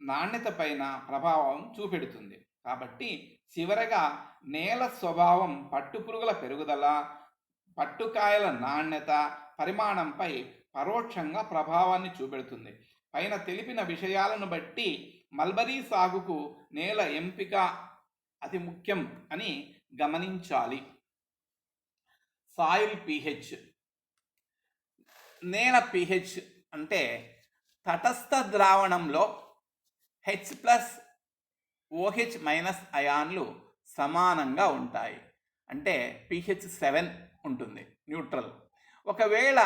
నాణ్యతపైన ప్రభావం చూపెడుతుంది. కాబట్టి చివరగా నేల స్వభావం పట్టుపురుగుల పెరుగుదల, పట్టుకాయల నాణ్యత, పరిమాణంపై పరోక్షంగా ప్రభావాన్ని చూపెడుతుంది. పైన తెలిపిన విషయాలను బట్టి మల్బరీ సాగుకు నేల ఎంపిక అతి ముఖ్యం అని గమనించాలి. Soil pH. నేల pH అంటే తటస్థ ద్రావణంలో H+OH- అయాన్లు సమానంగా ఉంటాయి. అంటే pH 7 ఉంటుంది, న్యూట్రల్. ఒకవేళ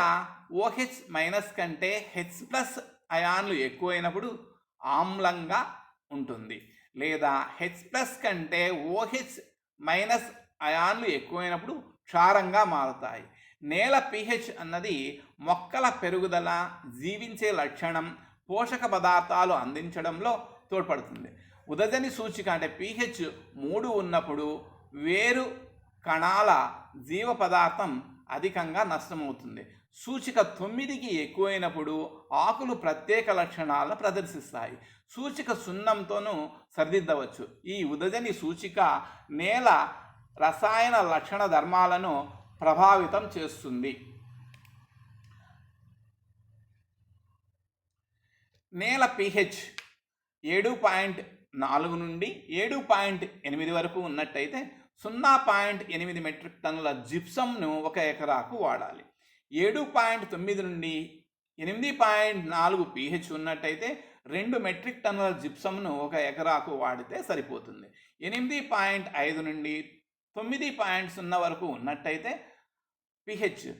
OH- కంటే H+ అయాన్లు ఎక్కువైనప్పుడు ఆమ్లంగా ఉంటుంది, లేదా H+ కంటే OH- అయాన్లు ఎక్కువైనప్పుడు క్షారంగా మారుతాయి. నేల pH అన్నది మొక్కల పెరుగుదల, జీవించే లక్షణం, పోషక పదార్థాలు అందించడంలో తోడ్పడుతుంది. ఉదజని సూచిక అంటే pH 3 ఉన్నప్పుడు వేరు కణాల జీవ పదార్థం అధికంగా నష్టమవుతుంది. సూచిక 9కి ఎక్కువైనప్పుడు ఆకులు ప్రత్యేక లక్షణాలను ప్రదర్శిస్తాయి. సూచిక 0తోనూ సరిదిద్దవచ్చు. ఈ ఉదజని సూచిక నేల రసాయన లక్షణ ధర్మాలను ప్రభావితం చేస్తుంది. నేల pH 7.4 నుండి 7.8 వరకు ఉన్నట్టయితే 0.8 మెట్రిక్ టన్నుల జిప్సంను 1 ఎకరాకు వాడాలి. 7.9 నుండి 8.4 pH ఉన్నట్టయితే 2 మెట్రిక్ టన్నుల జిప్సంను 1 ఎకరాకు వాడితే సరిపోతుంది. 8.5 నుండి 9.0 వరకు ఉన్నట్టయితే pH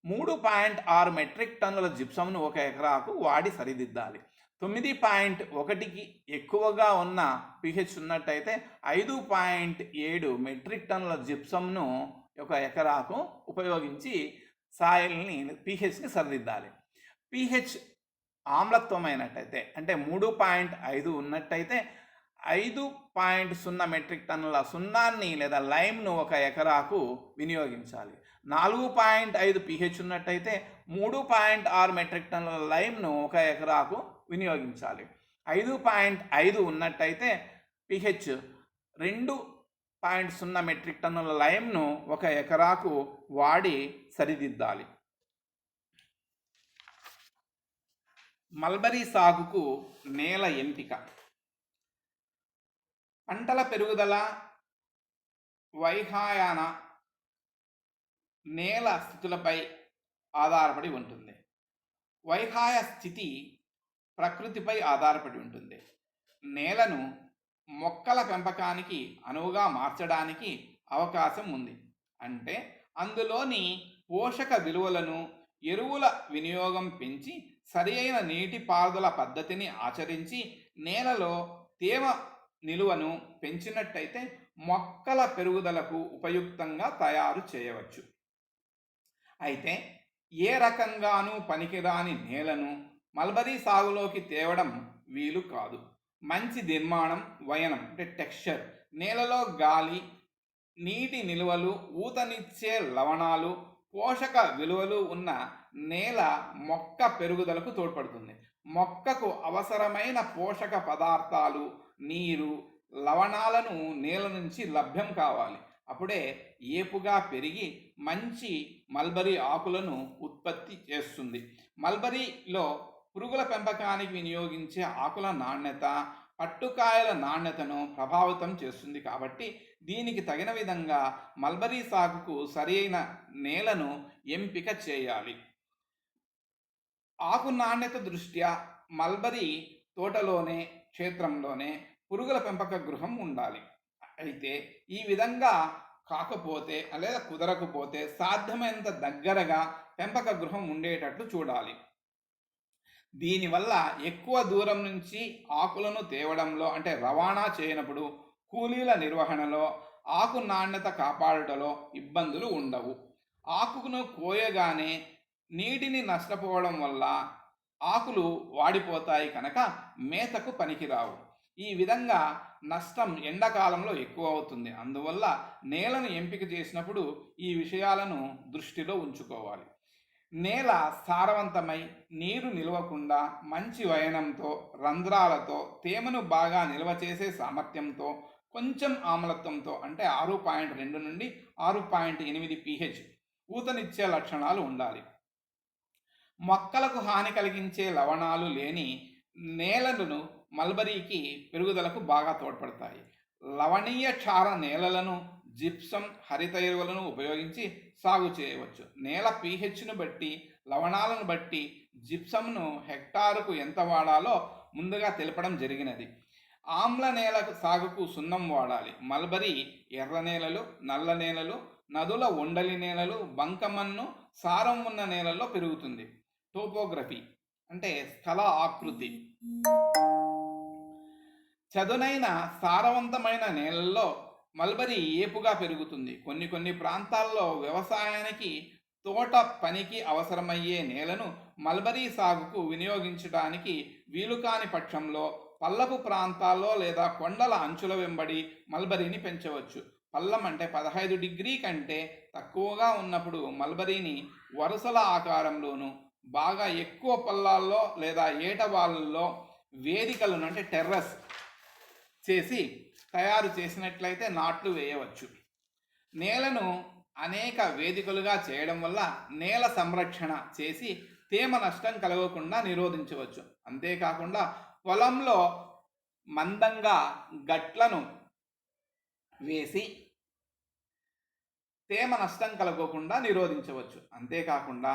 3.6 మెట్రిక్ టన్నుల జిప్సంను 1 ఎకరాకు వాడి సరిదిద్దాలి. 9.1కి ఎక్కువగా ఉన్న pH ఉన్నట్టయితే 5.7 మెట్రిక్ టన్నుల జిప్సంను 1 ఎకరాకు ఉపయోగించి సాయిల్ని pHని సరిదిద్దాలి. pH ఆమ్లత్వమైనట్టయితే అంటే 3.5 ఉన్నట్టయితే 5.0 మెట్రిక్ టన్నుల సున్నాన్ని లేదా లైమ్ను 1 ఎకరాకు వినియోగించాలి. 4.5 pH ఉన్నట్టయితే 3.6 మెట్రిక్ టన్నుల లైమ్ను 1 ఎకరాకు వినియోగించాలి. 5.5 ఉన్నట్టయితే pH 2.0 మెట్రిక్ టన్నుల లైమ్ను 1 ఎకరాకు వాడి సరిదిద్దాలి. మల్బరీ సాగుకు నేల ఎంపిక. పంటల పెరుగుదల వైహాయాన నేల స్థితులపై ఆధారపడి ఉంటుంది. వైహాయ స్థితి ప్రకృతిపై ఆధారపడి ఉంటుంది. నేలను మొక్కల పెంపకానికి అనువుగా మార్చడానికి అవకాశం ఉంది. అంటే అందులోని పోషక విలువలను, ఎరువుల వినియోగం పెంచి సరియైన నీటిపారుదల పద్ధతిని ఆచరించి నేలలో తేమ నిలువను పెంచినట్టయితే మొక్కల పెరుగుదలకు ఉపయుక్తంగా తయారు చేయవచ్చు. అయితే ఏ రకంగానూ పనికిరాని నేలను మల్బరీ సాగులోకి తేవడం వీలు కాదు. మంచి నిర్మాణం, వయనం అంటే టెక్స్చర్, నేలలో గాలి, నీటి నిల్వలు, ఊతనిచ్చే లవణాలు, పోషక విలువలు ఉన్న నేల మొక్క పెరుగుదలకు తోడ్పడుతుంది. మొక్కకు అవసరమైన పోషక పదార్థాలు, నీరు, లవణాలను నేల నుంచి లభ్యం కావాలి. అప్పుడే ఏపుగా పెరిగి మంచి మల్బరీ ఆకులను ఉత్పత్తి చేస్తుంది. మల్బరీలో పురుగుల పెంపకానికి వినియోగించే ఆకుల నాణ్యత పట్టుకాయల నాణ్యతను ప్రభావితం చేస్తుంది. కాబట్టి దీనికి తగిన విధంగా మల్బరీ సాగుకు సరైన నేలను ఎంపిక చేయాలి. ఆకు నాణ్యత దృష్ట్యా మల్బరీ తోటలోనే, క్షేత్రంలోనే పురుగుల పెంపక గృహం ఉండాలి. అయితే ఈ విధంగా కాకపోతే లేదా కుదరకపోతే సాధ్యమైనంత దగ్గరగా పెంపక గృహం ఉండేటట్లు చూడాలి. దీనివల్ల ఎక్కువ దూరం నుంచి ఆకులను తేవడంలో అంటే రవాణా చేయనప్పుడు, కూలీల నిర్వహణలో, ఆకు నాణ్యత కాపాడుటలో ఇబ్బందులు ఉండవు. ఆకును కోయగానే నీటిని నష్టపోవడం వల్ల ఆకులు వాడిపోతాయి కనుక మేతకు పనికిరావు. ఈ విధంగా నష్టం ఎండాకాలంలో ఎక్కువ అవుతుంది. అందువల్ల నేలను ఎంపిక చేసినప్పుడు ఈ విషయాలను దృష్టిలో ఉంచుకోవాలి. నేల సారవంతమై నీరు నిలవకుండా మంచి వయనంతో, రంధ్రాలతో, తేమను బాగా నిల్వ చేసే సామర్థ్యంతో, కొంచెం ఆమ్లత్వంతో అంటే 6.2 నుండి 6.8 pH ఊతనిచ్చే లక్షణాలు ఉండాలి. మొక్కలకు హాని కలిగించే లవణాలు లేని నేలలను మల్బరీకి పెరుగుదలకు బాగా తోడ్పడతాయి. లవణీయ క్షార నేలలను జిప్సం, హరిత ఎరువులను ఉపయోగించి సాగు చేయవచ్చు. నేల పీహెచ్ను బట్టి, లవణాలను బట్టి జిప్సంను హెక్టారుకు ఎంత వాడాలో ముందుగా తెలపడం జరిగినది. ఆమ్ల నేల సాగుకు సున్నం వాడాలి. మల్బరీ ఎర్ర నేలలు, నల్ల నేలలు, నదుల ఒండలి నేలలు, బంకమన్ను, సారం ఉన్న నేలల్లో పెరుగుతుంది. టోపోగ్రఫీ అంటే స్థల ఆకృతి. చదునైన సారవంతమైన నేలల్లో మల్బరీ ఏపుగా పెరుగుతుంది. కొన్ని ప్రాంతాల్లో వ్యవసాయానికి, తోట పనికి అవసరమయ్యే నేలను మల్బరీ సాగుకు వినియోగించడానికి వీలుకాని పక్షంలో పల్లపు ప్రాంతాల్లో లేదా కొండల అంచుల వెంబడి మల్బరీని పెంచవచ్చు. పల్లం అంటే 15 డిగ్రీ కంటే తక్కువగా ఉన్నప్పుడు మల్బరీని వరుసల ఆకారంలోను, బాగా ఎక్కువ పల్లాల్లో లేదా ఏటవాళ్ళల్లో వేదికలను అంటే టెర్రస్ చేసి తయారు చేసినట్లయితే నాట్లు వేయవచ్చు. నేలను అనేక వేదికలుగా చేయడం వల్ల నేల సంరక్షణ చేసి తేమ నష్టం కలగకుండా నిరోధించవచ్చు. అంతేకాకుండా పొలంలో మందంగా గట్లను వేసి తేమ నష్టం కలగకుండా నిరోధించవచ్చు. అంతేకాకుండా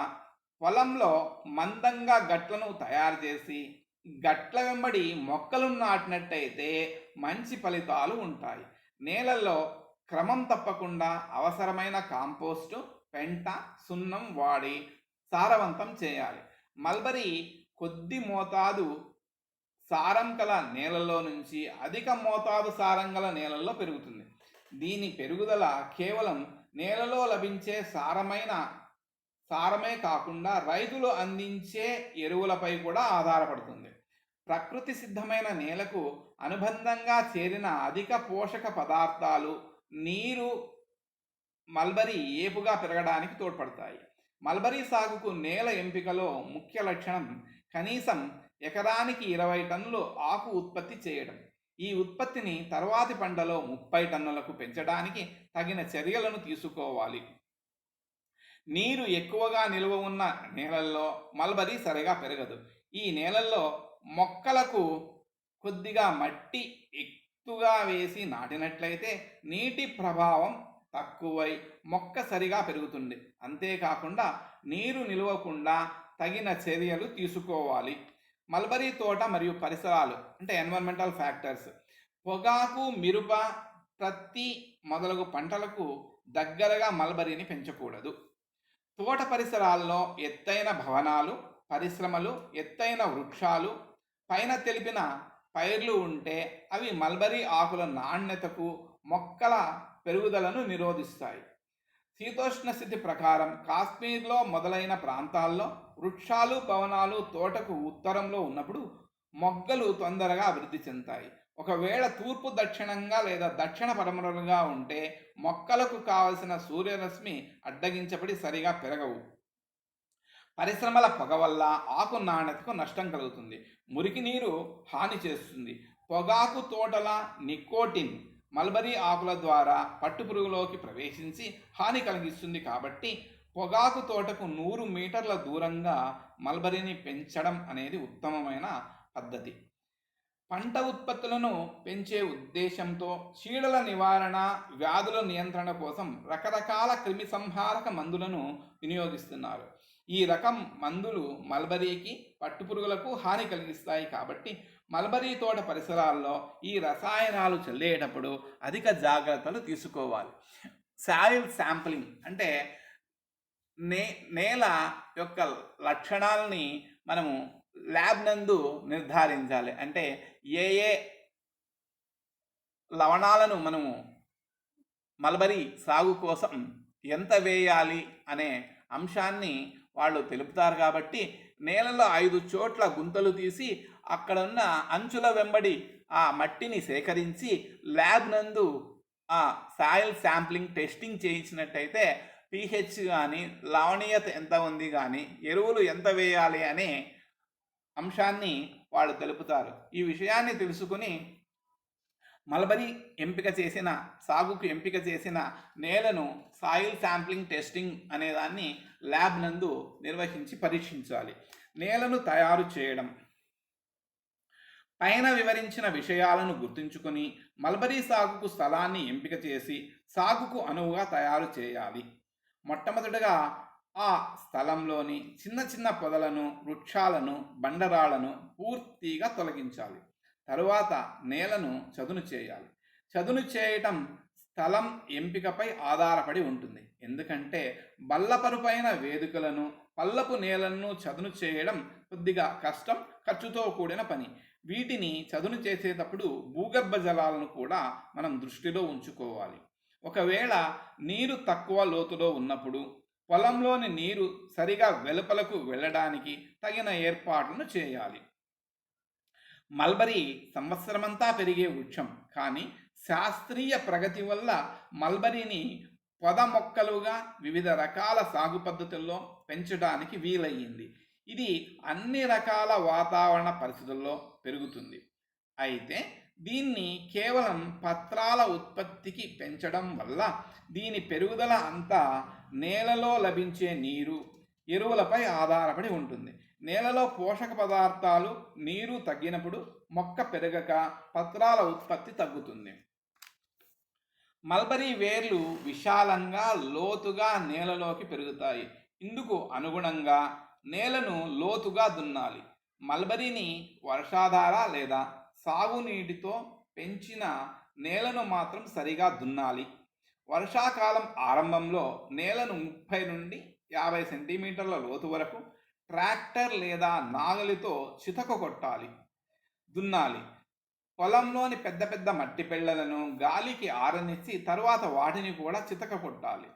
పొలంలో మందంగా గట్లను తయారు చేసి గట్ల వెంబడి మొక్కలు నాటినట్టయితే మంచి ఫలితాలు ఉంటాయి. నేలల్లో క్రమం తప్పకుండా అవసరమైన కాంపోస్టు, పెంట, సున్నం వాడి సారవంతం చేయాలి. మల్బరీ కొద్ది మోతాదు సారం గల నేలల్లో నుంచి అధిక మోతాదు సారం గల నేలల్లో పెరుగుతుంది. దీని పెరుగుదల కేవలం నేలలో లభించే సారమే కాకుండా రైతులు అందించే ఎరువులపై కూడా ఆధారపడుతుంది. ప్రకృతి సిద్ధమైన నేలకు అనుబంధంగా చేరిన అధిక పోషక పదార్థాలు, నీరు మల్బరీ ఏపుగా పెరగడానికి తోడ్పడతాయి. మల్బరీ సాగుకు నేల ఎంపికలో ముఖ్య లక్షణం కనీసం ఎకరానికి 20 టన్నులు ఆకు ఉత్పత్తి చేయడం. ఈ ఉత్పత్తిని తర్వాతి పంటలో 30 టన్నులకు పెంచడానికి తగిన చర్యలను తీసుకోవాలి. నీరు ఎక్కువగా నిల్వ ఉన్న నేలల్లో మల్బరీ సరిగా పెరగదు. ఈ నేలల్లో మొక్కలకు కొద్దిగా మట్టి ఒత్తుగా వేసి నాటినట్లయితే నీటి ప్రభావం తక్కువై మొక్క సరిగా పెరుగుతుంది. అంతేకాకుండా నీరు నిలవకుండా తగిన చర్యలు తీసుకోవాలి. మల్బరీ తోట మరియు పరిసరాలు అంటే ఎన్విరాన్మెంటల్ ఫ్యాక్టర్స్. పొగాకు, మిరప, ప్రత్తి మొదలగు పంటలకు దగ్గరగా మల్బరీని పెంచకూడదు. తోట పరిసరాల్లో ఎత్తైన భవనాలు, పరిశ్రమలు, ఎత్తైన వృక్షాలు, పైన తెలిపిన పైర్లు ఉంటే అవి మల్బరీ ఆకుల నాణ్యతకు, మొక్కల పెరుగుదలను నిరోధిస్తాయి. శీతోష్ణ స్థితి ప్రకారం కాశ్మీర్లో మొదలైన ప్రాంతాల్లో వృక్షాలు, భవనాలు తోటకు ఉత్తరంలో ఉన్నప్పుడు మొగ్గలు తొందరగా అభివృద్ధి చెందుతాయి. ఒకవేళ తూర్పు దక్షిణంగా లేదా దక్షిణ పడమరలుగా ఉంటే మొక్కలకు కావలసిన సూర్యరశ్మి అడ్డగించబడి సరిగా పెరగవు. పరిశ్రమల పొగ వల్ల ఆకు నాణ్యతకు నష్టం కలుగుతుంది. మురికి నీరు హాని చేస్తుంది. పొగాకు తోటల నికోటిన్ మల్బరీ ఆకుల ద్వారా పట్టుపురుగులోకి ప్రవేశించి హాని కలిగిస్తుంది. కాబట్టి పొగాకు తోటకు 100 మీటర్ల దూరంగా మల్బరీని పెంచడం అనేది ఉత్తమమైన పద్ధతి. పంట ఉత్పత్తులను పెంచే ఉద్దేశంతో చీడల నివారణ, వ్యాధుల నియంత్రణ కోసం రకరకాల క్రిమి సంహారక మందులను వినియోగిస్తున్నారు. ఈ రకం మందులు మల్బరీకి, పట్టుపురుగులకు హాని కలిగిస్తాయి. కాబట్టి మల్బరీ తోట పరిసరాల్లో ఈ రసాయనాలు చల్లేటప్పుడు అధిక జాగ్రత్తలు తీసుకోవాలి. సాయిల్ శాంప్లింగ్ అంటే నేల యొక్క లక్షణాలని మనము ల్యాబ్ నందు నిర్ధారించాలి. అంటే ఏ ఏ లవణాలను మనము మల్బరీ సాగు కోసం ఎంత వేయాలి అనే అంశాన్ని వాళ్ళు తెలుపుతారు. కాబట్టి నేలలో 5 చోట్ల గుంతలు తీసి అక్కడ ఉన్న అంచుల వెంబడి ఆ మట్టిని సేకరించి ల్యాబ్ నందు ఆ సాయిల్ శాంప్లింగ్ టెస్టింగ్ చేయించినట్టయితే pH కానీ, లవణీయత ఎంత ఉంది కానీ, ఎరువులు ఎంత వేయాలి అనే అంశాన్ని వాళ్ళు తెలుపుతారు. ఈ విషయాన్ని తెలుసుకుని మల్బరీ సాగుకు ఎంపిక చేసిన నేలను సాయిల్ శాంప్లింగ్ టెస్టింగ్ అనేదాన్ని ల్యాబ్ నందు నిర్వహించి పరీక్షించాలి. నేలను తయారు చేయడం. పైన వివరించిన విషయాలను గుర్తుంచుకొని మల్బరీ సాగుకు స్థలాన్ని ఎంపిక చేసి సాగుకు అనువుగా తయారు చేయాలి. మొట్టమొదటగా ఆ స్థలంలోని చిన్న చిన్న పొదలను, వృక్షాలను, బండరాళ్లను పూర్తిగా తొలగించాలి. తరువాత నేలను చదును చేయాలి. చదును చేయటం స్థలం ఎంపికపై ఆధారపడి ఉంటుంది. ఎందుకంటే బల్లపరుపైన వేదికలను, పల్లపు నేలను చదును చేయడం కొద్దిగా కష్టం, ఖర్చుతో కూడిన పని. వీటిని చదును చేసేటప్పుడు భూగర్భ జలాలను కూడా మనం దృష్టిలో ఉంచుకోవాలి. ఒకవేళ నీరు తక్కువ లోతులో ఉన్నప్పుడు పొలంలోని నీరు సరిగా వెలుపలకు వెళ్ళడానికి తగిన ఏర్పాట్లను చేయాలి. మల్బరీ సంవత్సరమంతా పెరిగే వృక్షం. కానీ శాస్త్రీయ ప్రగతి వల్ల మల్బరీని పొద మొక్కలుగా వివిధ రకాల సాగు పద్ధతుల్లో పెంచడానికి వీలయ్యింది. ఇది అన్ని రకాల వాతావరణ పరిస్థితుల్లో పెరుగుతుంది. అయితే దీన్ని కేవలం పత్రాల ఉత్పత్తికి పెంచడం వల్ల దీని పెరుగుదల అంతా నేలలో లభించే నీరు, ఎరువులపై ఆధారపడి ఉంటుంది. నేలలో పోషక పదార్థాలు, నీరు తగ్గినప్పుడు మొక్క పెరగక పత్రాల ఉత్పత్తి తగ్గుతుంది. మల్బరీ వేర్లు విశాలంగా, లోతుగా నేలలోకి పెరుగుతాయి. ఇందుకు అనుగుణంగా నేలను లోతుగా దున్నాలి. మల్బరీని వర్షాధార లేదా సాగునీటితో పెంచిన నేలను మాత్రం సరిగా దున్నాలి. వర్షాకాలం ఆరంభంలో నేలను 30 నుండి 50 సెంటీమీటర్ల లోతు వరకు ట్రాక్టర్ లేదా నాగలితో చితక కొట్టాలి, దున్నాలి. పొలంలోని పెద్ద పెద్ద మట్టి పెళ్లను గాలికి ఆరనిచ్చి తరువాత వాటిని కూడా చితక కొట్టాలి.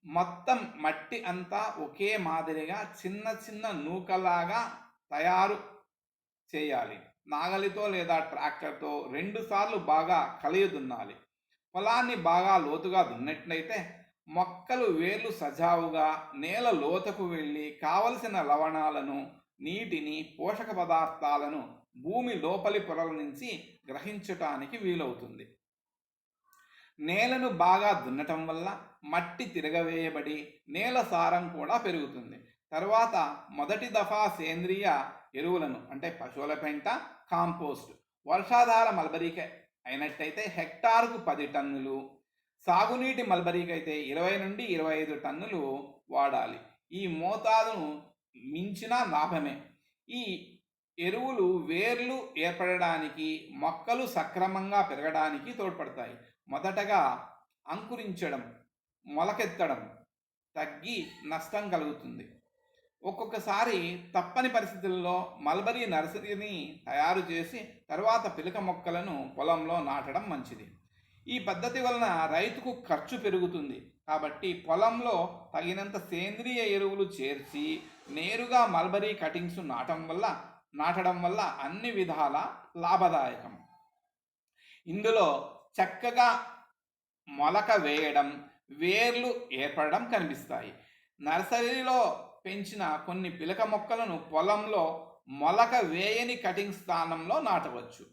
మొత్తం మట్టి అంతా ఒకే మాదిరిగా చిన్న చిన్న నూకలాగా తయారు చేయాలి. నాగలితో లేదా ట్రాక్టర్తో 2 సార్లు బాగా కలియదున్నాలి. పొలాన్ని బాగా లోతుగా దున్నట్లయితే మొక్కలు వేర్లు సజావుగా నేల లోతుకు వెళ్ళి కావలసిన లవణాలను, నీటిని, పోషక పదార్థాలను భూమి లోపలి పొరల నుంచి గ్రహించటానికి వీలవుతుంది. నేలను బాగా దున్నటం వల్ల మట్టి తిరగవేయబడి నేల సారం కూడా పెరుగుతుంది. తర్వాత మొదటి దఫా సేంద్రియ ఎరువులను అంటే పశువుల పెంట, కాంపోస్ట్ వర్షాధార మల్బరీకి అయినట్టయితే హెక్టార్కు 10 టన్నులు, సాగునీటి మల్బరీకి అయితే 20 నుండి 25 టన్నులు వాడాలి. ఈ మోతాదును మించిన లాభమే. ఈ ఎరువులు వేర్లు ఏర్పడడానికి, మొక్కలు సక్రమంగా పెరగడానికి తోడ్పడతాయి. మొదటగా అంకురించడం, మొలకెత్తడం తగ్గి నష్టం కలుగుతుంది. ఒక్కొక్కసారి తప్పని పరిస్థితుల్లో మల్బరీ నర్సరీని తయారు చేసి తర్వాత పిలక మొక్కలను పొలంలో నాటడం మంచిది. ఈ పద్ధతి వలన రైతుకు ఖర్చు పెరుగుతుంది. కాబట్టి పొలంలో తగినంత సేంద్రియ ఎరువులు చేర్చి నేరుగా మల్బరీ కటింగ్స్ నాటడం వల్ల అన్ని విధాల లాభదాయకం. ఇందులో చక్కగా మొలక వేయడం, వేర్లు ఏర్పడడం కనిపిస్తాయి. నర్సరీలో పెంచిన కొన్ని పిలక మొక్కలను పొలంలో మొలక వేయని కటింగ్ స్థానంలో నాటవచ్చు.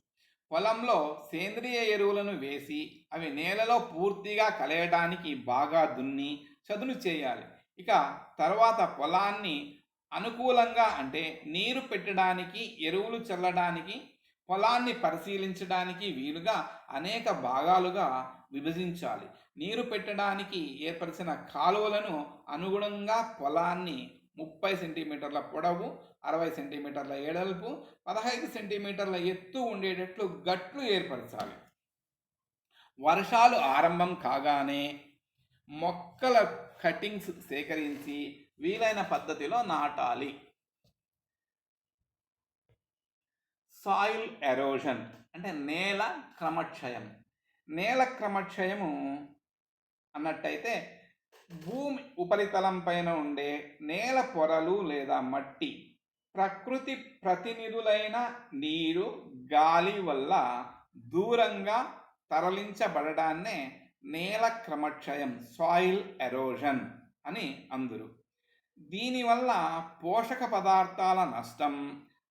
పొలంలో సేంద్రియ ఎరువులను వేసి అవి నేలలో పూర్తిగా కలయడానికి బాగా దున్ని చదును చేయాలి. ఇక తర్వాత పొలాన్ని అనుకూలంగా అంటే నీరు పెట్టడానికి, ఎరువులు చల్లడానికి, పొలాన్ని పరిశీలించడానికి వీలుగా అనేక భాగాలుగా విభజించాలి. నీరు పెట్టడానికి ఏర్పరిచిన కాలువలను అనుగుణంగా పొలాన్ని 30 సెంటీమీటర్ల పొడవు, 60 సెంటీమీటర్ల ఎడల్పు, 15 సెంటీమీటర్ల ఎత్తు ఉండేటట్లు గట్లు ఏర్పరచాలి. వర్షాలు ఆరంభం కాగానే మొక్కల కటింగ్స్ సేకరించి వీలైన పద్ధతిలో నాటాలి. సాయిల్ ఎరోషన్ అంటే నేల క్రమక్షయం. నేల క్రమక్షయము అన్నట్టయితే భూమి ఉపరితలం పైన ఉండే నేల పొరలు లేదా మట్టి ప్రకృతి ప్రతినిధులైన నీరు, గాలి వల్ల దూరంగా తరలించబడడాన్నే నేల క్రమక్షయం, సాయిల్ ఎరోషన్ అని అందురు. దీనివల్ల పోషక పదార్థాల నష్టం,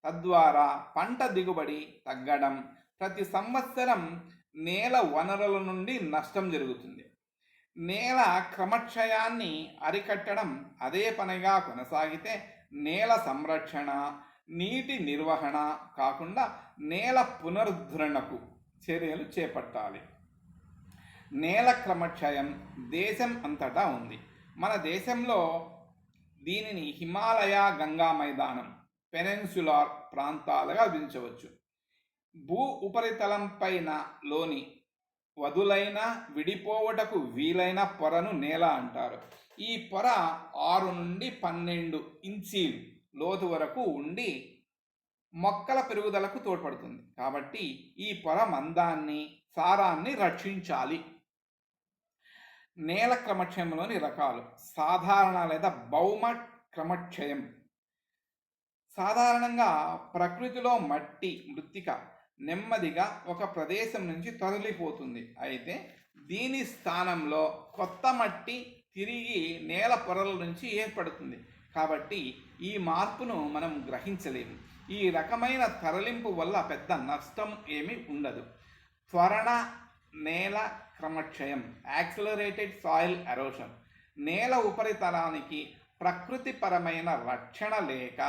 తద్వారా పంట దిగుబడి తగ్గడం, ప్రతి సంవత్సరం నేల వనరుల నుండి నష్టం జరుగుతుంది. నేల క్రమక్షయాన్ని అరికట్టడం అదే పనిగా కొనసాగితే నేల సంరక్షణ, నీటి నిర్వహణ కాకుండా నేల పునరుద్ధరణకు చర్యలు చేపట్టాలి. నేల క్రమక్షయం దేశం అంతటా ఉంది. మన దేశంలో దీనిని హిమాలయ, గంగా మైదానం, పెనిన్సులార్ ప్రాంతాలుగా విభజించవచ్చు. భూ ఉపరితలం పైన లోని వదులైన విడిపోవటకు వీలైన పొరను నేల అంటారు. ఈ పొర 6 నుండి 12 ఇంచీలు లోతు వరకు ఉండి మొక్కల పెరుగుదలకు తోడ్పడుతుంది. కాబట్టి ఈ పొర మందాన్ని, సారాన్ని రక్షించాలి. నేల క్రమక్షయంలోని రకాలు: సాధారణ లేదా భౌమ క్రమక్షయం. సాధారణంగా ప్రకృతిలో మట్టి, మృత్తిక నెమ్మదిగా ఒక ప్రదేశం నుంచి తరలిపోతుంది. అయితే దీని స్థానంలో కొత్త మట్టి తిరిగి నేల పొరల నుంచి ఏర్పడుతుంది. కాబట్టి ఈ మార్పును మనం గ్రహించలేము. ఈ రకమైన తరలింపు వల్ల పెద్ద నష్టం ఏమీ ఉండదు. త్వరణ నేల క్రమక్షయం, యాక్సిలరేటెడ్ సాయిల్ ఎరోషన్. నేల ఉపరితలానికి ప్రకృతిపరమైన రక్షణ లేక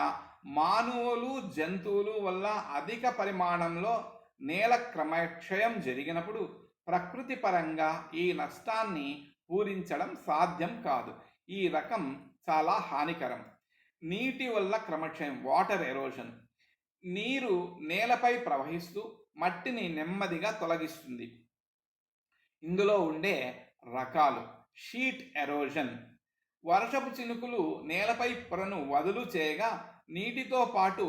మానవులు, జంతువులు వల్ల అధిక పరిమాణంలో నేల క్రమక్షయం జరిగినప్పుడు ప్రకృతి పరంగా ఈ నష్టాన్ని పూరించడం సాధ్యం కాదు. ఈ రకం చాలా హానికరం. నీటి వల్ల క్రమక్షయం, వాటర్ ఎరోషన్. నీరు నేలపై ప్రవహిస్తూ మట్టిని నెమ్మదిగా తొలగిస్తుంది. ఇందులో ఉండే రకాలు: షీట్ ఎరోషన్. వర్షపు చినుకులు నేలపై పొరను వదులు చేయగా నీటితో పాటు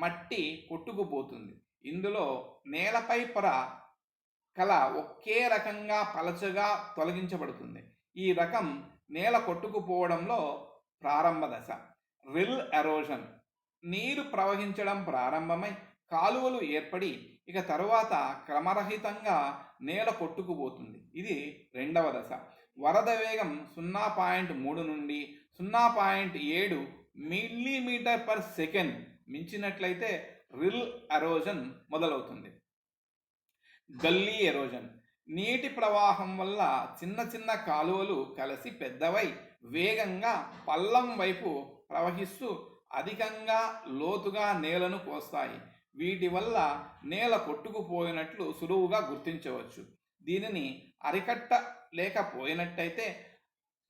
మట్టి కొట్టుకుపోతుంది. ఇందులో నేలపై పొర కల ఒకే రకంగా పలచగా తొలగించబడుతుంది. ఈ రకం నేల కొట్టుకుపోవడంలో ప్రారంభ దశ. Reel erosion. నీరు ప్రవహించడం ప్రారంభమై కాలువలు ఏర్పడి ఇక తరువాత క్రమరహితంగా నేల కొట్టుకుపోతుంది. ఇది రెండవ దశ. వరద వేగం 0.3 నుండి 0.7 మిల్లీమీటర్ పర్ సెకండ్ మించినట్లయితే రిల్ ఎరోజన్ మొదలవుతుంది. Gully erosion. నీటి ప్రవాహం వల్ల చిన్న చిన్న కాలువలు కలిసి పెద్దవై వేగంగా పల్లం వైపు ప్రవహిస్తూ అధికంగా లోతుగా నేలను కోస్తాయి. వీటి వల్ల నేల కొట్టుకుపోయినట్లు సులువుగా గుర్తించవచ్చు. దీనిని అరికట్టలేకపోయినట్టయితే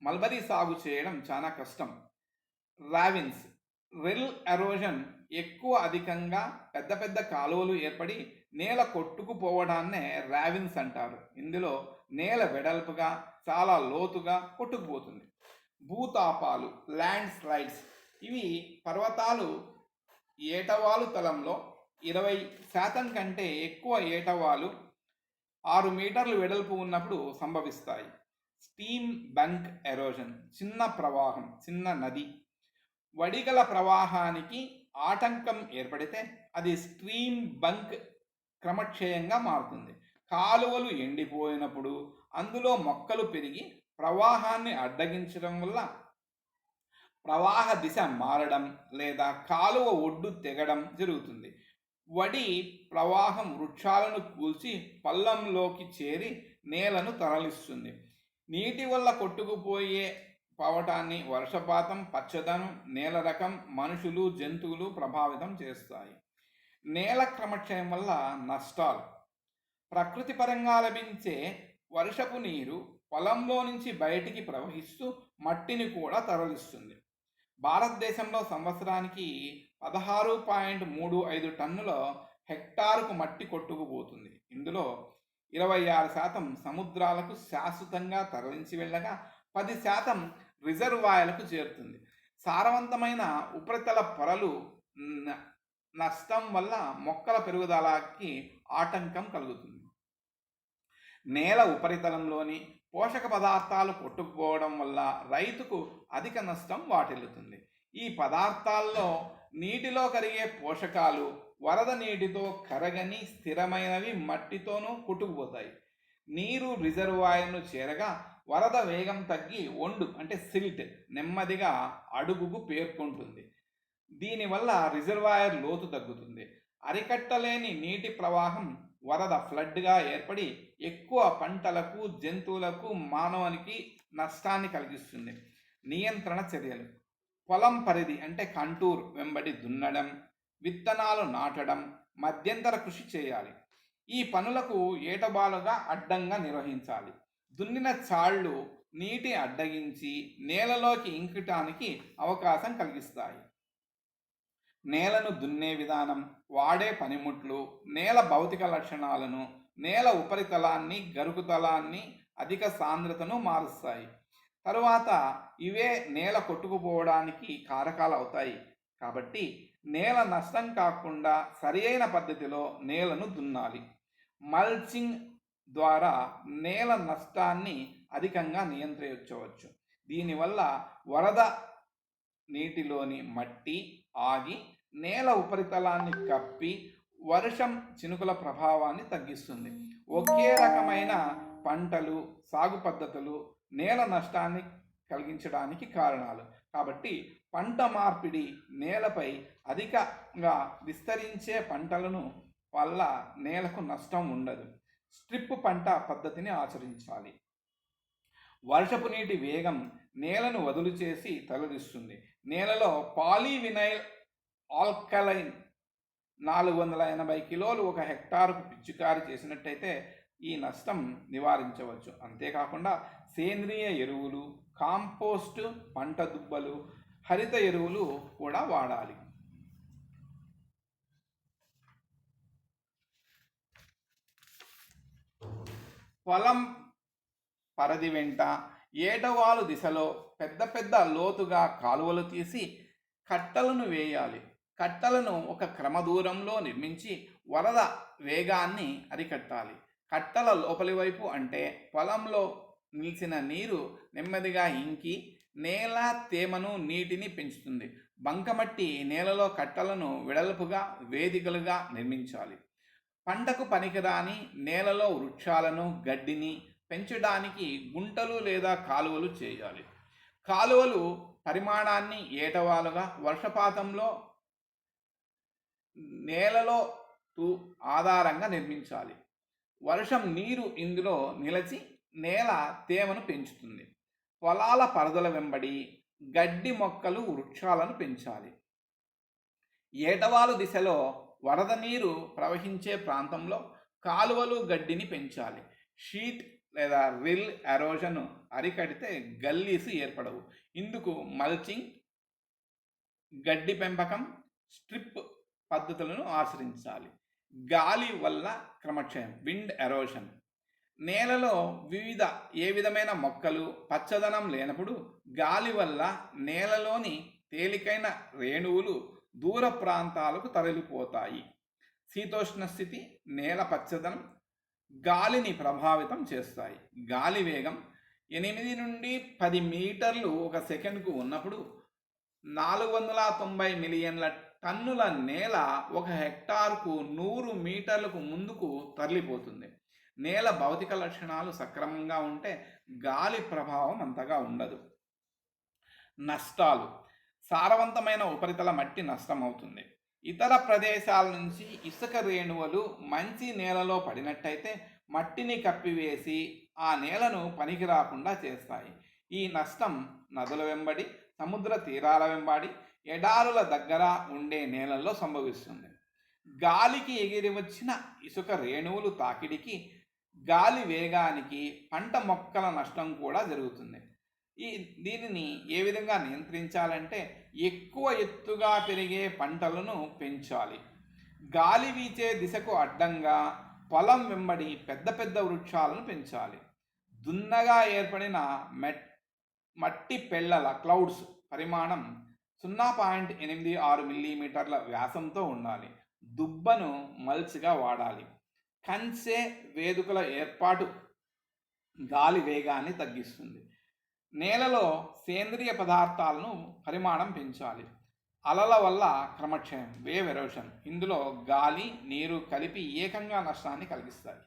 మల్బరీ సాగు చేయడం చాలా కష్టం. రావిన్స్, రిల్ ఎరోజన్ ఎక్కువ అధికంగా పెద్ద పెద్ద కాలువలు ఏర్పడి నేల కొట్టుకుపోవడాన్నే రావిన్స్ అంటారు. ఇందులో నేల వెడల్పుగా చాలా లోతుగా కొట్టుకుపోతుంది. భూతాపాలు, ల్యాండ్ స్లైడ్స్, ఇవి పర్వతాలు ఏటవాలు తలంలో 20% కంటే ఎక్కువ ఏటవాలు 6 మీటర్లు వెడల్పు ఉన్నప్పుడు సంభవిస్తాయి. స్టీమ్ బంక్ ఎరోజన్, చిన్న ప్రవాహం, చిన్న నది వడిగల ప్రవాహానికి ఆటంకం ఏర్పడితే అది స్ట్రీమ్ బంక్ క్రమక్షయంగా మారుతుంది. కాలువలు ఎండిపోయినప్పుడు అందులో మొక్కలు పెరిగి ప్రవాహాన్ని అడ్డగించడం వల్ల ప్రవాహ దిశ మారడం లేదా కాలువ ఒడ్డు తెగడం జరుగుతుంది. వడి ప్రవాహం వృక్షాలను కూల్చి పల్లంలోకి చేరి నేలను తరలిస్తుంది. నీటి వల్ల కొట్టుకుపోయే పోవటాన్ని వర్షపాతం, పచ్చదనం, నేల రకం, మనుషులు, జంతువులు ప్రభావితం చేస్తాయి. నేల క్రమక్షయం వల్ల నష్టాలు. ప్రకృతి పరంగా లభించే వర్షపు నీరు పొలంలో నుంచి బయటికి ప్రవహిస్తూ మట్టిని కూడా తరలిస్తుంది. భారతదేశంలో సంవత్సరానికి 16.35 టన్నుల హెక్టారుకు మట్టి కొట్టుకుపోతుంది. ఇందులో 26% సముద్రాలకు శాశ్వతంగా తరలించి వెళ్ళగా 10% రిజర్వాయర్లకు చేరుతుంది. సారవంతమైన ఉపరితల పొరలు నష్టం వల్ల మొక్కల పెరుగుదలకి ఆటంకం కలుగుతుంది. నేల ఉపరితలంలోని పోషక పదార్థాలు కొట్టుకుపోవడం వల్ల రైతుకు అధిక నష్టం వాటిల్లుతుంది. ఈ పదార్థాల్లో నీటిలో కరిగే పోషకాలు వరద నీటితో కరగని స్థిరమైనవి మట్టితోనూ కొట్టుకుపోతాయి. నీరు రిజర్వాయర్ను చేరగా వరద వేగం తగ్గి ఒండు అంటే సిల్ట్ నెమ్మదిగా అడుగుకు పేర్కొంటుంది. దీనివల్ల రిజర్వాయర్ లోతు తగ్గుతుంది. అరికట్టలేని నీటి ప్రవాహం వరద ఫ్లడ్గా ఏర్పడి ఎక్కువ పంటలకు, జంతువులకు, మానవునికి నష్టాన్ని కలిగిస్తుంది. నియంత్రణ చర్యలు. పొలం పరిధి అంటే కంటూర్ వెంబడి దున్నడం, విత్తనాలు నాటడం, మధ్యంతర కృషి చేయాలి. ఈ పనులకు ఏటబాలుగా అడ్డంగా నిర్వహించాలి. దున్నిన చాళ్ళు నీటి అడ్డగించి నేలలోకి ఇంకటానికి అవకాశం కలిగిస్తాయి. నేలను దున్నే విధానం, వాడే పనిముట్లు, నేల భౌతిక లక్షణాలను, నేల ఉపరితలాన్ని, గరుకుతలాన్ని, అధిక సాంద్రతను మారుస్తాయి. తరువాత ఇవే నేల కొట్టుకుపోవడానికి కారకాలు అవుతాయి. కాబట్టి నేల నష్టం కాకుండా సరియైన పద్ధతిలో నేలను దున్నాలి. మల్చింగ్ ద్వారా నేల నష్టాన్ని అధికంగా నియంత్రించవచ్చు. దీనివల్ల వరద నీటిలోని మట్టి ఆగి నేల ఉపరితలాన్ని కప్పి వర్షం చినుకుల ప్రభావాన్ని తగ్గిస్తుంది. ఒకే రకమైన పంటలు, సాగు పద్ధతులు నేల నష్టాన్ని కలిగించడానికి కారణాలు. కాబట్టి పంట మార్పిడి, నేలపై అధికంగా విస్తరించే పంటలను వల్ల నేలకు నష్టం ఉండదు. స్ట్రిప్ పంట పద్ధతిని ఆచరించాలి. వర్షపు నీటి వేగం నేలను వదులు చేసి తరలిస్తుంది. నేలలో పాలీవినైల్ ఆల్కలైన్ 480 కిలోలు 1 హెక్టారుకు పిచికారి చేసినట్టయితే ఈ నష్టం నివారించవచ్చు. అంతేకాకుండా సేంద్రియ ఎరువులు, కాంపోస్ట్, పంట దుబ్బలు, హరిత ఎరువులు కూడా వాడాలి. పొలం పరిధి వెంట ఏటవాలు దిశలో పెద్ద పెద్ద లోతుగా కాలువలు తీసి కట్టలను వేయాలి. కట్టలను ఒక క్రమదూరంలో నిర్మించి వరద వేగాన్ని అరికట్టాలి. కట్టల లోపలి వైపు అంటే పొలంలో నిలిచిన నీరు నెమ్మదిగా ఇంకి నేల తేమను, నీటిని పెంచుతుంది. బంకమట్టి నేలలో కట్టలను వెడల్పుగా, వేదికలుగా నిర్మించాలి. పంటకు పనికిరాని నేలలో వృక్షాలను, గడ్డిని పెంచడానికి గుంటలు లేదా కాలువలు చేయాలి. కాలువలు పరిమాణాన్ని ఏటవాలుగా, వర్షపాతంలో నేలలో ఆధారంగా నిర్మించాలి. వర్షం నీరు ఇందులో నిలిచి నేల తేమను పెంచుతుంది. పొలాల పరదల వెంబడి గడ్డి మొక్కలు, వృక్షాలను పెంచాలి. ఏటవాలు దిశలో వరద నీరు ప్రవహించే ప్రాంతంలో కాలువలు గడ్డిని పెంచాలి. షీట్ లేదా రిల్ ఎరోజన్ అరికడితే గల్లీస్ ఏర్పడవు. ఇందుకు మల్చింగ్, గడ్డి పెంపకం, స్ట్రిప్ పద్ధతులను ఆచరించాలి. గాలి వల్ల క్రమక్షయం, విండ్ ఎరోషన్. నేలలో ఏ విధమైన మొక్కలు పచ్చదనం లేనప్పుడు గాలి వల్ల నేలలోని తేలికైన రేణువులు దూర ప్రాంతాలకు తరలిపోతాయి. శీతోష్ణ స్థితి, నేల పచ్చదనం గాలిని ప్రభావితం చేస్తాయి. గాలి వేగం 8 నుండి 10 మీటర్లు ఒక సెకండ్కు ఉన్నప్పుడు 490 మిలియన్ల టన్నుల నేల ఒక హెక్టార్కు 100 మీటర్లకు ముందుకు తరలిపోతుంది. నేల భౌతిక లక్షణాలు సక్రమంగా ఉంటే గాలి ప్రభావం అంతగా ఉండదు. నష్టాలు: సారవంతమైన ఉపరితల మట్టి నష్టమవుతుంది. ఇతర ప్రదేశాల నుంచి ఇసుక రేణువులు మంచి నేలలో పడినట్టయితే మట్టిని కప్పివేసి ఆ నేలను పనికి రాకుండా చేస్తాయి. ఈ నష్టం నదుల వెంబడి, సముద్ర తీరాల వెంబడి, ఎడారుల దగ్గర ఉండే నేలల్లో సంభవిస్తుంది. గాలికి ఎగిరి వచ్చిన ఇసుక రేణువులు తాకిడికి, గాలి వేగానికి పంట మొక్కల నష్టం కూడా జరుగుతుంది. దీనిని ఏ విధంగా నియంత్రించాలంటే ఎక్కువ ఎత్తుగా పెరిగే పంటలను పెంచాలి. గాలి వీచే దిశకు అడ్డంగా పొలం వెంబడి పెద్ద పెద్ద వృక్షాలను పెంచాలి. దున్నగా ఏర్పడిన మట్టి పెళ్ళల క్లౌడ్స్ పరిమాణం 0.86 మిల్లీమీటర్ల వ్యాసంతో ఉండాలి. దుబ్బను మల్చ్గా వాడాలి. కంచె వేదికల ఏర్పాటు గాలి వేగాన్ని తగ్గిస్తుంది. నేలలో సేంద్రియ పదార్థాలను పరిమాణం పెంచాలి. అలల వల్ల క్రమక్షయం, వేవ్ ఎరోషన్. ఇందులో గాలి, నీరు కలిపి ఏకంగా నష్టాన్ని కలిగిస్తాయి.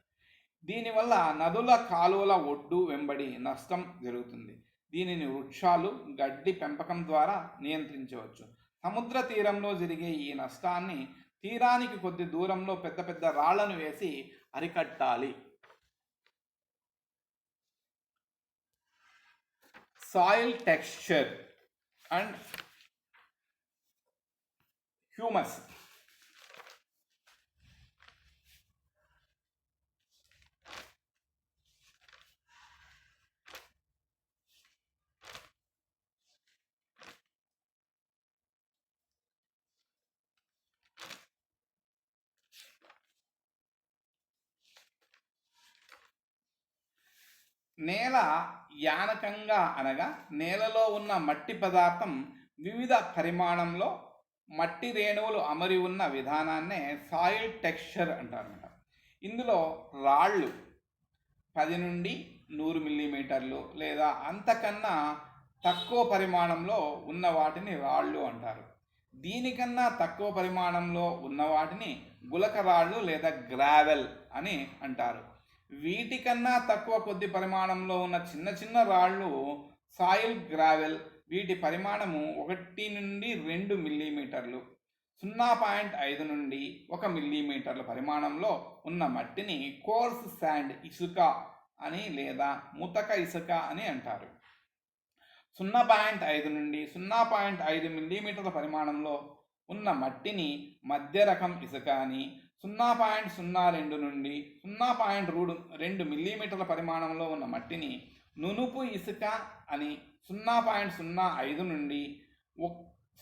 దీనివల్ల నదుల, కాలువల ఒడ్డు వెంబడి నష్టం జరుగుతుంది. దీనిని వృక్షాలు, గడ్డి పెంపకం ద్వారా నియంత్రించవచ్చు. సముద్ర తీరంలో జరిగే ఈ నష్టాన్ని తీరానికి కొద్ది దూరంలో పెద్ద పెద్ద రాళ్లను వేసి అరికట్టాలి. Soil texture and humus. నేల యానకంగా అనగా నేలలో ఉన్న మట్టి పదార్థం వివిధ పరిమాణంలో మట్టి రేణువులు అమరి ఉన్న విధానాన్నే సాయిల్ టెక్స్చర్ అంటారన్నమాట. ఇందులో రాళ్ళు 10 నుండి 100 మిల్లీమీటర్లు లేదా అంతకన్నా తక్కువ పరిమాణంలో ఉన్న వాటిని రాళ్ళు అంటారు. దీనికన్నా తక్కువ పరిమాణంలో ఉన్న వాటిని గులక రాళ్ళు లేదా గ్రావెల్ అని అంటారు. వీటికన్నా తక్కువ కొద్ది పరిమాణంలో ఉన్న చిన్న చిన్న రాళ్ళు సాయిల్ గ్రావెల్. వీటి పరిమాణము 1 నుండి 2 మిల్లీమీటర్లు. 0.5 నుండి 1 మిల్లీమీటర్ల పరిమాణంలో ఉన్న మట్టిని కోర్స్ శాండ్, ఇసుక అని లేదా ముతక ఇసుక అని అంటారు. 0.5 నుండి 0.5 మిల్లీమీటర్ల పరిమాణంలో ఉన్న మట్టిని మధ్య రకం ఇసుక అని, 0.02 నుండి 0.2 మిల్లీమీటర్ల పరిమాణంలో ఉన్న మట్టిని నునుపు ఇసుక అని, 0.05 నుండి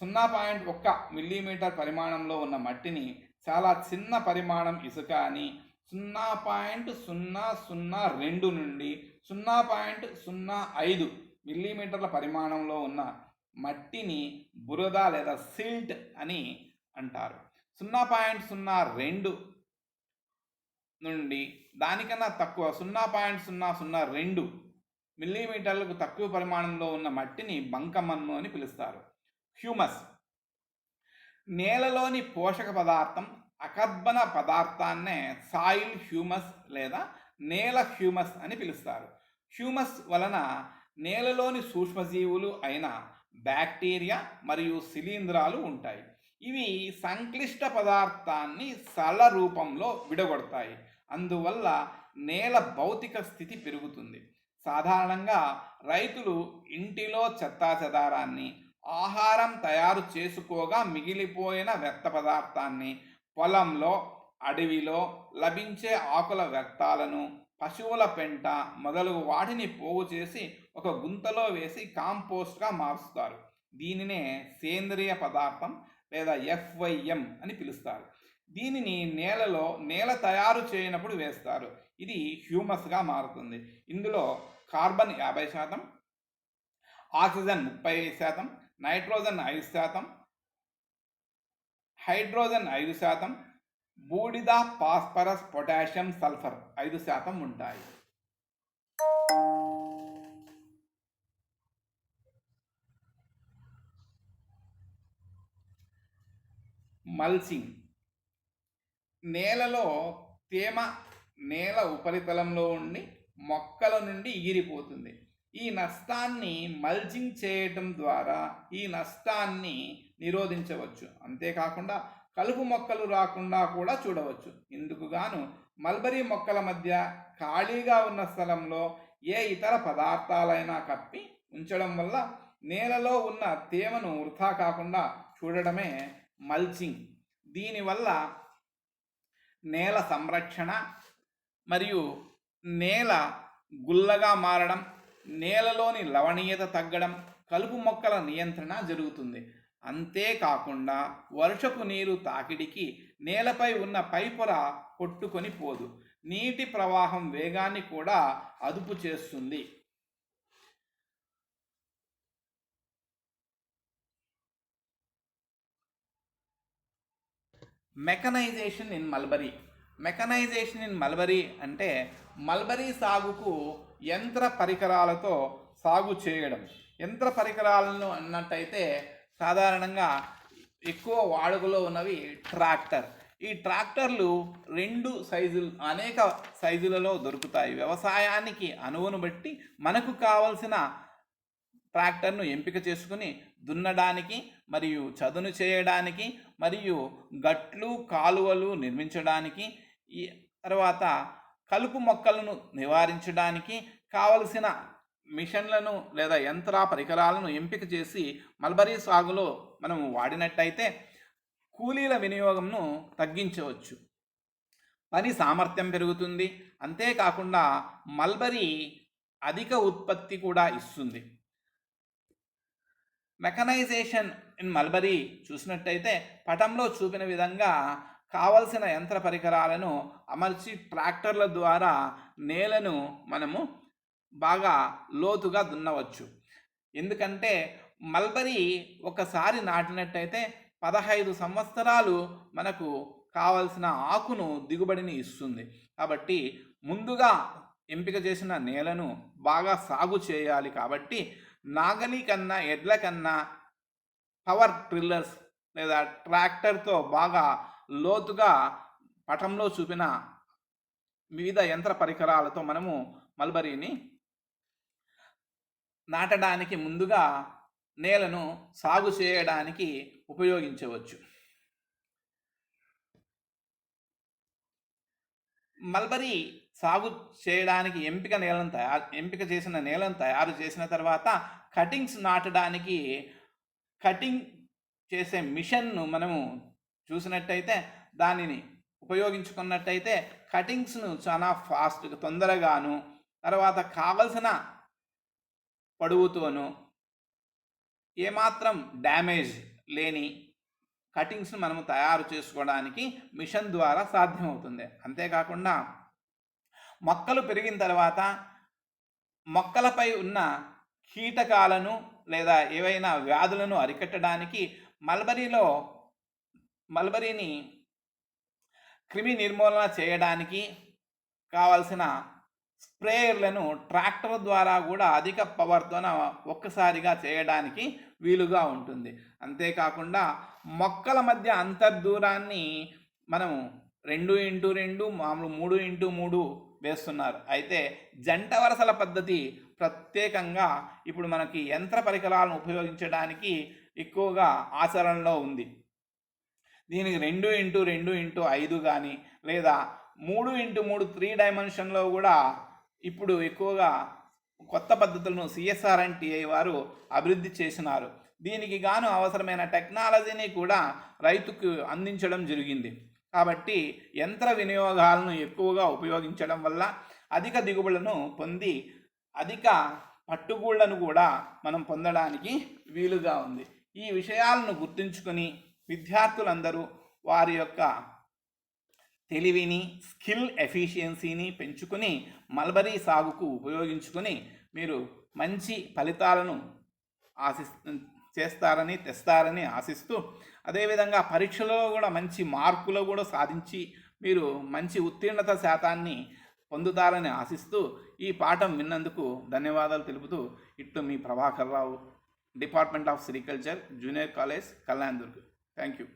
0.1 మిల్లీమీటర్ పరిమాణంలో ఉన్న మట్టిని చాలా చిన్న పరిమాణం ఇసుక అని, 0.002 నుండి 0.05 మిల్లీమీటర్ల పరిమాణంలో ఉన్న మట్టిని బురద లేదా సిల్ట్ అని అంటారు. 0.02 నుండి దానికన్నా తక్కువ 0.002 మిల్లీమీటర్లకు తక్కువ పరిమాణంలో ఉన్న మట్టిని బంకమన్ను అని పిలుస్తారు. హ్యూమస్ నేలలోని పోషక పదార్థం, అకర్బన పదార్థాన్నే సాయిల్ హ్యూమస్ లేదా నేల హ్యూమస్ అని పిలుస్తారు. హ్యూమస్ వలన నేలలోని సూక్ష్మజీవులు అయిన బ్యాక్టీరియా మరియు శిలీంధ్రాలు ఉంటాయి. ఇవి సంక్లిష్ట పదార్థాన్ని సరళ రూపంలో విడగొడతాయి. అందువల్ల నేల భౌతిక స్థితి పెరుగుతుంది. సాధారణంగా రైతులు ఇంటిలో చెత్తాచెదారాన్ని, ఆహారం తయారు చేసుకోగా మిగిలిపోయిన వ్యర్థ పదార్థాన్ని పొలంలో, అడవిలో లభించే ఆకుల వ్యర్థాలను, పశువుల పెంట మొదలగు వాటిని పోగు చేసి ఒక గుంతలో వేసి కాంపోస్ట్గా మారుస్తారు. దీనినే సేంద్రియ పదార్థం లేదా FYM అని పిలుస్తారు. దీనిని నేల తయారు చేయనప్పుడు వేస్తారు. ఇది హ్యూమస్గా మారుతుంది. ఇందులో కార్బన్ 50%, ఆక్సిజన్ 35%, నైట్రోజన్ 5%, హైడ్రోజన్ 5%, బూడిద, ఫాస్ఫరస్, పొటాషియం, సల్ఫర్ 5% ఉంటాయి. మల్చింగ్. నేలలో తేమ నేల ఉపరితలంలో ఉండి మొక్కల నుండి ఎగిరిపోతుంది. ఈ నష్టాన్ని మల్చింగ్ చేయటం ద్వారా ఈ నష్టాన్ని నిరోధించవచ్చు. అంతేకాకుండా కలుపు మొక్కలు రాకుండా కూడా చూడవచ్చు. ఇందుకు గాను మల్బరీ మొక్కల మధ్య ఖాళీగా ఉన్న స్థలంలో ఏ ఇతర పదార్థాలైనా కప్పి ఉంచడం వల్ల నేలలో ఉన్న తేమను వృధా కాకుండా చూడడమే మల్చింగ్. దీనివల్ల నేల సంరక్షణ మరియు నేల గుల్లగా మారడం, నేలలోని లవణీయత తగ్గడం, కలుపు మొక్కల నియంత్రణ జరుగుతుంది. అంతేకాకుండా వర్షపు నీరు తాకిడికి నేలపై ఉన్న పైపొర కొట్టుకొని పోదు. నీటి ప్రవాహం వేగాన్ని కూడా అదుపు చేస్తుంది. మెకనైజేషన్ ఇన్ మల్బరీ అంటే మల్బరీ సాగుకు యంత్ర పరికరాలతో సాగు చేయడం. యంత్ర పరికరాలను అన్నట్టయితే సాధారణంగా ఎక్కువ వాడుకలో ఉన్నవి ట్రాక్టర్. ఈ ట్రాక్టర్లు అనేక సైజులలో దొరుకుతాయి. వ్యవసాయానికి అనువును బట్టి మనకు కావలసిన ట్రాక్టర్ను ఎంపిక చేసుకుని దున్నడానికి మరియు చదును చేయడానికి మరియు గట్లు, కాలువలు నిర్మించడానికి, ఈ తర్వాత కలుపు మొక్కలను నివారించడానికి కావలసిన మిషన్లను లేదా యంత్ర పరికరాలను ఎంపిక చేసి మల్బరీ సాగులో మనము వాడినట్టయితే కూలీల వినియోగంను తగ్గించవచ్చు. పని సామర్థ్యం పెరుగుతుంది. అంతేకాకుండా మల్బరీ అధిక ఉత్పత్తి కూడా ఇస్తుంది. మెకనైజేషన్ ఇన్ మల్బరీ చూసినట్టయితే పటంలో చూపిన విధంగా కావలసిన యంత్ర పరికరాలను అమర్చి ట్రాక్టర్ల ద్వారా నేలను మనము బాగా లోతుగా దున్నవచ్చు. ఎందుకంటే మల్బరీ ఒకసారి నాటినట్టయితే 15 సంవత్సరాలు మనకు కావలసిన ఆకును దిగుబడిని ఇస్తుంది. కాబట్టి ముందుగా ఎంపిక చేసిన నేలను బాగా సాగు చేయాలి. కాబట్టి నాగలి కన్నా, ఎడ్ల కన్నా పవర్ ట్రిల్లర్స్ లేదా ట్రాక్టర్తో బాగా లోతుగా పటంలో చూపిన వివిధ యంత్ర పరికరాలతో మనము మల్బరీని నాటడానికి ముందుగా నేలను సాగు చేయడానికి ఉపయోగించవచ్చు. మల్బరీ సాగు చేయడానికి ఎంపిక చేసిన నేలను తయారు చేసిన తర్వాత కటింగ్స్ నాటడానికి కటింగ్ చేసే మిషన్ను మనము చూసినట్టయితే దానిని ఉపయోగించుకున్నట్టయితే కటింగ్స్ను చాలా ఫాస్ట్గా, తొందరగాను, తర్వాత కావలసిన పొడవుతోనూ ఏమాత్రం డ్యామేజ్ లేని కటింగ్స్ను మనము తయారు చేసుకోవడానికి మిషన్ ద్వారా సాధ్యమవుతుంది. అంతేకాకుండా మొక్కలు పెరిగిన తర్వాత మొక్కలపై ఉన్న కీటకాలను లేదా ఏవైనా వ్యాధులను అరికట్టడానికి మల్బరీని క్రిమి నిర్మూలన చేయడానికి కావలసిన స్ప్రేయర్లను ట్రాక్టర్ ద్వారా కూడా అధిక పవర్తోన ఒక్కసారిగా చేయడానికి వీలుగా ఉంటుంది. అంతేకాకుండా మొక్కల మధ్య అంతర్దూరాన్ని మనము 2x2, మామూలు 3x3 వేస్తున్నారు. అయితే జంట వరసల పద్ధతి ప్రత్యేకంగా ఇప్పుడు మనకి యంత్ర పరికరాలను ఉపయోగించడానికి ఎక్కువగా ఆచరణలో ఉంది. దీనికి 2x2, 5 లేదా 3x3 3 డైమెన్షన్లో కూడా ఇప్పుడు ఎక్కువగా కొత్త పద్ధతులను CSR&TI వారు అభివృద్ధి చేసినారు. దీనికి గాను అవసరమైన టెక్నాలజీని కూడా రైతుకు అందించడం జరిగింది. కాబట్టి యంత్ర వినియోగాలను ఎక్కువగా ఉపయోగించడం వల్ల అధిక దిగుబడులను పొంది అధిక పట్టుగూళ్లను కూడా మనం పొందడానికి వీలుగా ఉంది. ఈ విషయాలను గుర్తుంచుకొని విద్యార్థులందరూ వారి యొక్క తెలివిని, స్కిల్ ఎఫిషియన్సీని పెంచుకొని మల్బరీ సాగుకు ఉపయోగించుకొని మీరు మంచి ఫలితాలను తెస్తారని ఆశిస్తూ, అదేవిధంగా పరీక్షలో కూడా మంచి మార్కులు కూడా సాధించి మీరు మంచి ఉత్తీర్ణత శాతాన్ని పొందుతారని ఆశిస్తూ ఈ పాఠం విన్నందుకు ధన్యవాదాలు తెలుపుతూ ఇట్లు మీ Prabhakar Rao, department of sericulture, junior college, Kalyan Durg. Thank you.